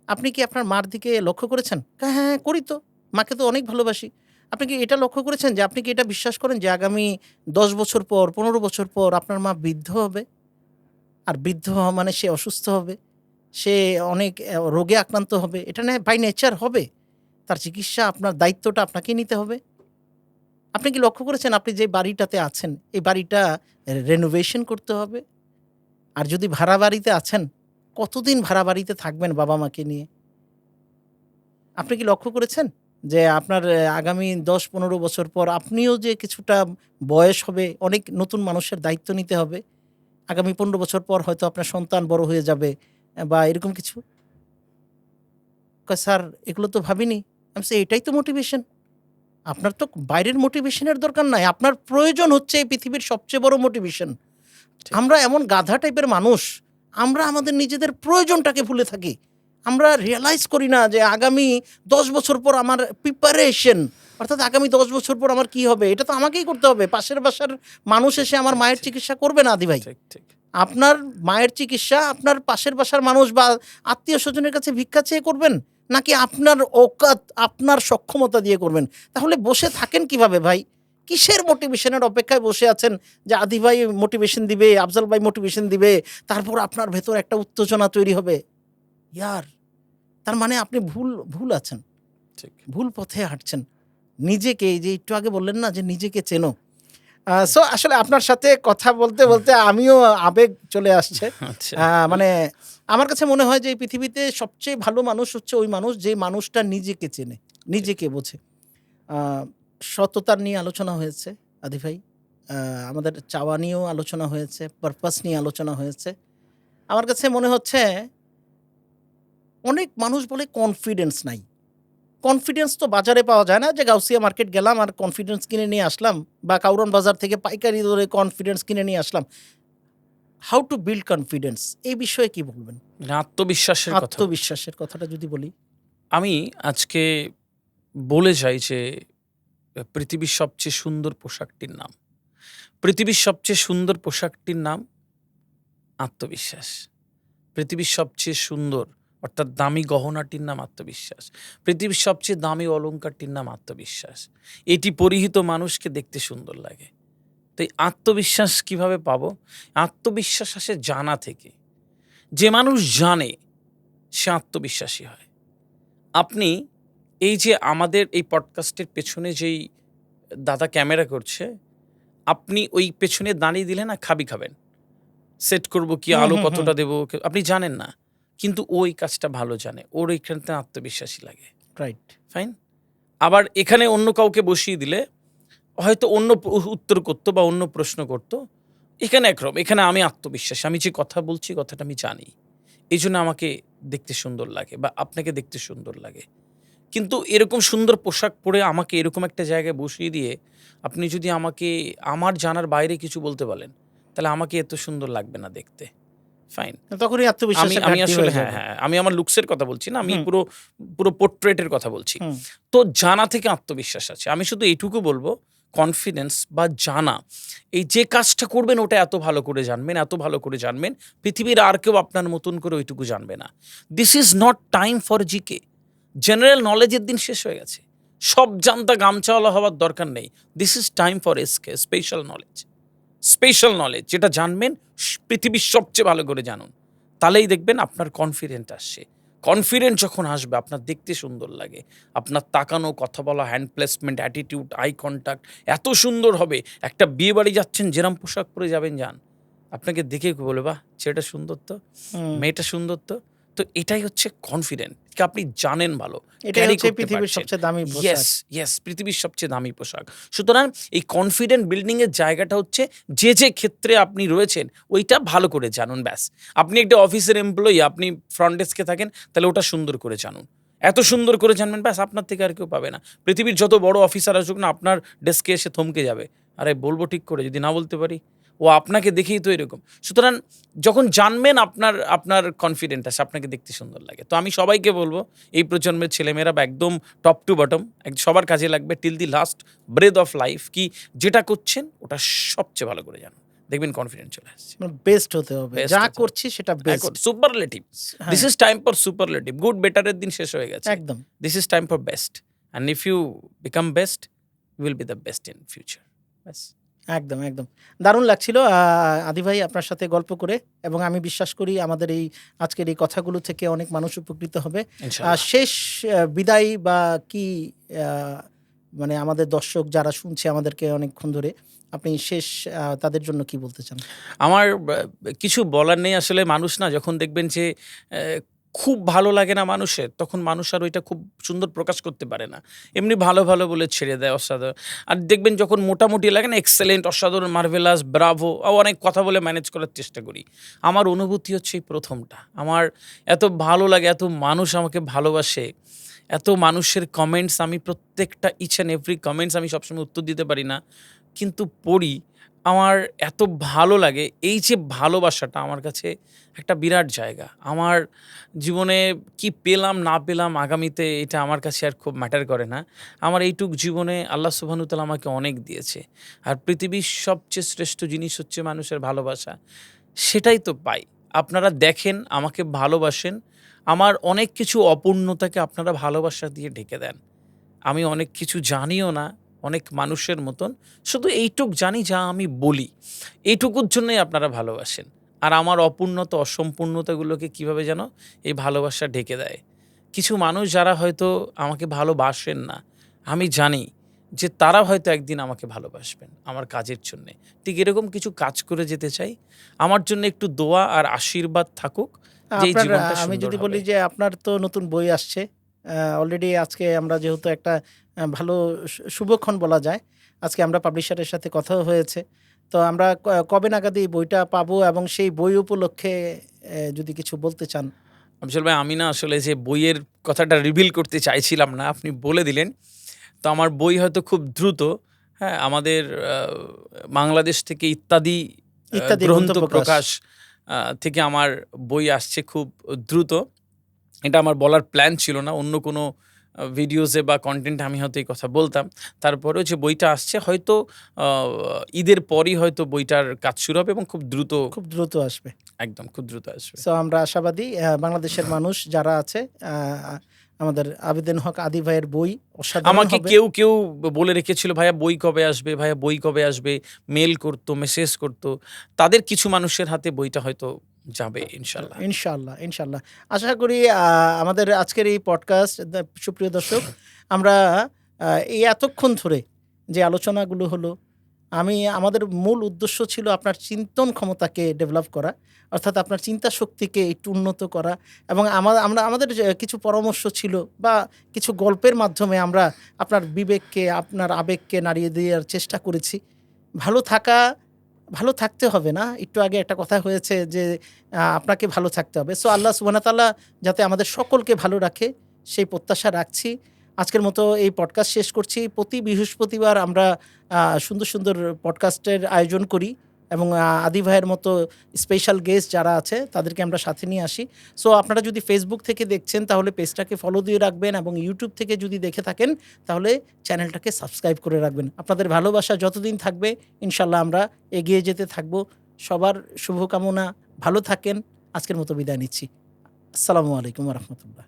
আপনি কি আপনার মার দিকে লক্ষ্য করেছেন? হ্যাঁ করি তো, মাকে তো অনেক ভালোবাসি। আপনি কি এটা লক্ষ্য করেছেন যে আপনি কি এটা বিশ্বাস করেন যে আগামী 10 বছর পর, 15 বছর পর আপনার মা বৃদ্ধ হবে? আর বৃদ্ধ হওয়া মানে সে অসুস্থ হবে, সে অনেক রোগে আক্রান্ত হবে। এটা বাই নেচার হবে। তার চিকিৎসা, আপনার দায়িত্বটা আপনাকেই নিতে হবে। আপনি কি লক্ষ্য করেছেন আপনি যে বাড়িটাতে আছেন, এই বাড়িটা রেনোভেশন করতে হবে? আর যদি ভাড়া বাড়িতে আছেন, কতদিন ভাড়া বাড়িতে থাকবেন বাবা মাকে নিয়ে? আপনি কি লক্ষ্য করেছেন যে আপনার আগামী 10-15 বছর পর আপনিও যে কিছুটা বয়স হবে, অনেক নতুন মানুষের দায়িত্ব নিতে হবে। আগামী 15 বছর পর হয়তো আপনার সন্তান বড় হয়ে যাবে, বা এরকম কিছু। কয় স্যার এগুলো তো ভাবিনি। আমি বলছি এটাই তো মোটিভেশন। আপনার তো বাইরের মোটিভেশনের দরকার নাই, আপনার প্রয়োজন হচ্ছে এই পৃথিবীর সবচেয়ে বড় মোটিভেশন। ঠিক। আমরা এমন গাধা টাইপের মানুষ, আমরা আমাদের নিজেদের প্রয়োজনটাকে ভুলে থাকি। আমরা রিয়ালাইজ করি না যে আগামী 10 বছর পর আমার প্রিপারেশন, অর্থাৎ আগামী 10 বছর পর আমার কি হবে, এটা তো আমাকেই করতে হবে। পাশের বাসার মানুষ এসে আমার মায়ের চিকিৎসা করবে না আদি ভাই। ঠিক ঠিক আপনার মায়ের চিকিৎসা আপনার পাশের বাসার মানুষ বা আত্মীয় স্বজনের কাছে ভিক্ষা চেয়ে করবেন, নাকি আপনার ওকাত আপনার সক্ষমতা দিয়ে করবেন? তাহলে বসে থাকেন কিভাবে ভাই? কিসের মোটিভেশনের অপেক্ষায় বসে আছেন যে আদি ভাই মোটিভেশন দিবে, আফজাল ভাই মোটিভেশন দিবে, তারপর আপনার ভেতর একটা উত্তেজনা তৈরি হবে? ইয়ার, তার মানে আপনি ভুল ভুল আছেন, ঠিক। ভুল পথে হাঁটছেন। নিজেকে, এই যে একটু আগে বললেন না যে নিজেকে চেনো। সো আসলে আপনার সাথে কথা বলতে বলতে আমিও আবেগ চলে আসছে। আচ্ছা। মানে আমার কাছে মনে হয় যে এই পৃথিবীতে সবচেয়ে ভালো মানুষ হচ্ছে ওই মানুষ যে মানুষটা নিজেকে চেনে, নিজেকে বোঝে। সততা নিয়ে আলোচনা হয়েছে আদি ভাই, আমাদের চাওয়া নিয়েও আলোচনা হয়েছে, পারপাস নিয়ে আলোচনা হয়েছে। আমার কাছে মনে হচ্ছে অনেক মানুষ বলে কনফিডেন্স নাই। কনফিডেন্স তো বাজারে পাওয়া যায় না, যে গাউসিয়া মার্কেট গেলাম আর কনফিডেন্স কিনে নিয়ে আসলাম, বা কাউরন বাজার থেকে পাইকারি দরে কনফিডেন্স কিনে নিয়ে আসলাম। হাউ টু বিল্ড কনফিডেন্স, এই বিষয়ে কি বলবেন? মানে আত্মবিশ্বাসের কথা। আত্মবিশ্বাসের কথাটা যদি বলি। আমি আজকে বলে যাই যে পৃথিবীর সবচেয়ে সুন্দর পোশাকটির নাম, পৃথিবীর সবচেয়ে সুন্দর পোশাকটির নাম আত্মবিশ্বাস। পৃথিবীর সবচেয়ে সুন্দর অর্থাৎ দামি গহনাটির নাম আত্মবিশ্বাস। পৃথিবীর সবচেয়ে দামি অলংকারটির নাম আত্মবিশ্বাস। এটি পরিহিত মানুষকে দেখতে সুন্দর লাগে। তো এই আত্মবিশ্বাস কিভাবে পাবো? আত্মবিশ্বাস আসে জানা থেকে। যে মানুষ জানে সে আত্মবিশ্বাসী হয়। আপনি এই যে আমাদের এই পডকাস্টের পেছনে যেই দাদা ক্যামেরা করছে, আপনি ওই পেছনে দাঁড়িয়ে দিলে না খাবি খাবেন। সেট করব কি, আলো কতটা দেবো, আপনি জানেন না। কিন্তু ওই কাজটা ভালো জানে। ওর এইখানতে আত্মবিশ্বাসী লাগে। রাইট। ফাইন? আবার এখানে অন্য কাউকে বসিয়ে দিলে হয়তো অন্য উত্তর করতো বা অন্য প্রশ্ন করতো। এখানে একরকম, এখানে আমি আত্মবিশ্বাসী। আমি যে কথা বলছি কথাটা আমি জানি। এইজন্য আমাকে দেখতে সুন্দর লাগে বা আপনাকে দেখতে সুন্দর লাগে। কিন্তু এরকম সুন্দর পোশাক পরে আমাকে এরকম একটা জায়গায় বসিয়ে দিয়ে আপনি যদি আমাকে আমার জানার বাইরে কিছু বলতে বলেন, তাহলে আমাকে এত সুন্দর লাগবে না দেখতে। ফাইন? তখনই আমি আত্মবিশ্বাসের আমি ঘাটতি আসলে হয়ে হ্যাঁ, যাবে। হ্যাঁ, আমি আমার লুকসের কথা বলছি না। আমি হুম। পুরো পোর্ট্রেটের কথা বলছি। হুম। তো জানা থেকে আত্মবিশ্বাস আছে। আমি শুধু এইটুকু বলবো, কনফিডেন্স বা জানা, এই যে কাজটা করবেন ওটা এত ভালো করে জানবেন, এত ভালো করে জানবেন, পৃথিবীর আর কেউ আপনার মতন করে ওইটুকু জানবে না। This is not time for GK. General নলেজের দিন শেষ হয়ে গেছে। সব জানতা গামছাওয়ালা হওয়ার দরকার নেই। This is time for SK, special knowledge. Special knowledge যেটা জানবেন পৃথিবীর সবচেয়ে ভালো করে জানুন। তাহলেই দেখবেন আপনার কনফিডেন্ট আসছে। কনফিডেন্ট যখন আসবে আপনার দেখতে সুন্দর লাগে। আপনার তাকানো, কথা বলা, hand placement, attitude, eye contact এত সুন্দর হবে। একটা বিয়ে বাড়ি যাচ্ছেন, যেরম পোশাক পরে যাবেন যান। আপনাকে দেখে বলে বাহ ছেলেটা সুন্দর তো, হুম। মেয়েটা সুন্দর তো। তো এটাই হচ্ছে কনফিডেন্ট। আপনি জানেন ভালো, এটাই ক্যারি হচ্ছে করতে পৃথিবীর পারছেন। সবচেয়ে দামি পোশাক। ইয়েস, পৃথিবীর সবচেয়ে দামি পোশাক। সুতরাং এই কনফিডেন্ট বিল্ডিং এর জায়গাটা হচ্ছে যে ক্ষেত্রে আপনি রয়েছেন ওইটা ভালো করে জানুন। ব্যাস। আপনি একটা অফিসের এমপ্লয়ি, আপনি ফ্রন্ট ডেস্কে থাকেন, তাহলে ওটা সুন্দর করে জানুন। এত সুন্দর করে জানবেন, ব্যাস, আপনার থেকে আর কেউ পাবে না। পৃথিবীর যত বড় অফিসার আসুক না, আপনার ডেস্কে এসে থমকে যাবে। আরে বলবো ঠিক করে, যদি না বলতে পারি, ও আপনাকে দেখেই তো এরকম। সুতরাং যখন জানবেন আপনার কনফিডেন্ট আছে, আপনাকে দেখতে সুন্দর লাগে। তো আমি সবাইকে বলবো, এই প্রজন্মের ছেলেমেয়েরা বা একদম টপ টু বটম সবার কাজে লাগবে, till the last breadth of life, কি যেটা করছেন ওটা সবচেয়ে ভালো করে জানুন। দেখবেন কনফিডেন্ট চলে আসছে। বেস্ট হতে হবে, Best যা হতে হবে। করছি সেটা best. Superlative. This is time for superlative. Good বেটারের দিন শেষ হয়ে গেছে। একদম। This is time for best. And if you become best, you will be the best in future. ব্যাস। একদম, একদম। দারুণ লাগছিল আদি ভাই আপনার সাথে গল্প করে, এবং আমি বিশ্বাস করি আমাদের এই আজকের এই কথাগুলো থেকে অনেক মানুষ উপকৃত হবে। ইনশাআল্লাহ। শেষ বিদায় বা কি, আ মানে আমাদের দর্শক যারা শুনছে আমাদেরকে অনেকক্ষণ ধরে, আপনি শেষ তাদের জন্য কি বলতে চান? আমার কিছু বলার নেই আসলে। মানুষ না যখন দেখবেন যে খুব ভালো লাগে না মানুষের, তখন মানুষ আর ওইটা খুব সুন্দর প্রকাশ করতে পারে না। এমনি ভালো, ভালো বলে ছেড়ে দেয় অসাধারণ। আর দেখবেন যখন মোটামুটি লাগে না এক্সেলেন্ট, অসাধারণ, মার্ভেলাস, ব্রাভো, অনেক কথা বলে ম্যানেজ করার চেষ্টা করি। আমার অনুভূতি হচ্ছে এই ১ম টা। আমার এত ভালো লাগে, এত মানুষ আমাকে ভালোবাসে, এত মানুষের কমেন্টস, আমি প্রত্যেকটা ইচ অ্যান্ড এভরি কমেন্টস আমি সবসময় উত্তর দিতে পারি না। কিন্তু পড়ি, আমার এত ভালো লাগে। এই যে ভালোবাসাটা আমার কাছে একটা বিরাট জায়গা। আমার জীবনে কি পেলাম না পেলাম আগামীতে এটা আমার কাছে আর খুব ম্যাটার করে না। আমার এইটুক জীবনে আল্লাহ সুবহানাহু ওয়া তাআলা আমাকে অনেক দিয়েছে। আর পৃথিবীর সবচেয়ে শ্রেষ্ঠ জিনিস হচ্ছে মানুষের ভালোবাসা। সেটাই তো পাই। আপনারা দেখেন, আমাকে ভালোবাসেন। আমার অনেক কিছু অপূর্ণতাকে আপনারা ভালোবাসা দিয়ে ঢেকে দেন। আমি অনেক কিছু জানিও না, অনেক মানুষের মতন। শুধু এইটুক জানি যা আমি বলি। এইটুকুর জন্যই আপনারা ভালোবাসেন। আর আমার অপূর্ণতা, অসম্পূর্ণতাগুলোকে কিভাবে যেন এই ভালোবাসা ঢেকে দেয়। কিছু মানুষ যারা হয়তো আমাকে ভালোবাসেন না, আমি জানি যে তারা হয়তো একদিন আমাকে ভালোবাসবেন আমার কাজের জন্যে। ঠিক এরকম কিছু কাজ করে যেতে চাই। আমার জন্য একটু দোয়া আর আশীর্বাদ থাকুক যে এই আপনার জীবনটা আমি সুন্দর যদি হবে। বলি যে আপনার তো নতুন বই আসছে। অলরেডি আজকে আমরা যেহেতু একটা ভালো শুভক্ষণ বলা যায়। আজকে আমরা পাবলিশারের সাথে কথাও হয়েছে। তো আমরা কবে নাগাদ এই বইটা পাবো এবং সেই বই উপলক্ষে যদি কিছু বলতে চান? আফজল ভাই, আমি না আসলে যে বইয়ের কথাটা রিভিল করতে চাইছিলাম না, আপনি বলে দিলেন। তো আমার বই হয়তো খুব দ্রুত, হ্যাঁ, আমাদের বাংলাদেশ থেকে ইত্যাদি গ্রন্থ গ্রন্থ প্রকাশ। প্রকাশ থেকে আমার বই আসছে খুব দ্রুত। এটা আমার বলার প্ল্যান ছিল না। অন্য কোনো ভিডিওসে বা কনটেন্টে আমি হয়তো এই কথা বলতাম। তারপরেও যে বইটা আসছে হয়তো আ ঈদের পরই হয়তো বইটার কাজ শুরু হবে এবং খুব দ্রুত, খুব দ্রুত আসবে। একদম খুব দ্রুত আসবে। সো আমরা আশাবাদী বাংলাদেশের মানুষ যারা আছে আ আমাদের আবেদন হক আদি ভাইয়ের বই অসাধারণ আমাকে হবে। কেউ বলে রেখেছিল, "ভাইয়া বই কবে আসবে? ভাইয়া বই কবে আসবে?" মেইল করতো, মেসেজ করতো। তাদের কিছু মানুষের হাতে বইটা হয়তো যাবে ইনশাল্লাহ। ইনশাআল্লাহ, ইনশাআল্লাহ। আশা করি আমাদের আজকের এই পডকাস্ট সুপ্রিয় দর্শক, আমরা এই এতক্ষণ ধরে যে আলোচনাগুলো হলো, আমাদের মূল উদ্দেশ্য ছিল আপনার চিন্তন ক্ষমতাকে ডেভেলপ করা। অর্থাৎ আপনার চিন্তা শক্তিকে একটু উন্নত করা এবং আমাদের যে কিছু পরামর্শ ছিল বা কিছু গল্পের মাধ্যমে আমরা আপনার বিবেককে, আপনার আবেগকে নাড়িয়ে দেওয়ার চেষ্টা করেছি। ভালো থাকা ভালো থাকতে হবে না? একটু আগে একটা কথা হয়েছে যে আপনাকে ভালো থাকতে হবে। সো আল্লাহ সুবহানাহু ওয়া তাআলা যাতে আমাদের সকলকে ভালো রাখে সেই প্রত্যাশা রাখছি। আজকের মতো এই পডকাস্ট শেষ করছি। প্রতি বৃহস্পতিবার আমরা সুন্দর, সুন্দর পডকাস্টের আয়োজন করি এবং আদি ভাইয়ের মতো স্পেশাল গেস্ট যারা আছে তাদেরকে আমরা সাথে নিয়ে আসি। সো আপনারা যদি Facebook থেকে দেখছেন তাহলে পেজটাকে ফলো দিয়ে রাখবেন এবং YouTube থেকে যদি দেখে থাকেন তাহলে চ্যানেলটাকে সাবস্ক্রাইব করে রাখবেন। আপনাদের ভালোবাসা যতদিন থাকবে ইনশাআল্লাহ আমরা এগিয়ে যেতে থাকবো। সবার শুভকামনা, ভালো থাকেন। আজকের মতো বিদায় নিচ্ছি। আসসালামু আলাইকুম ওয়া রাহমাতুল্লাহ।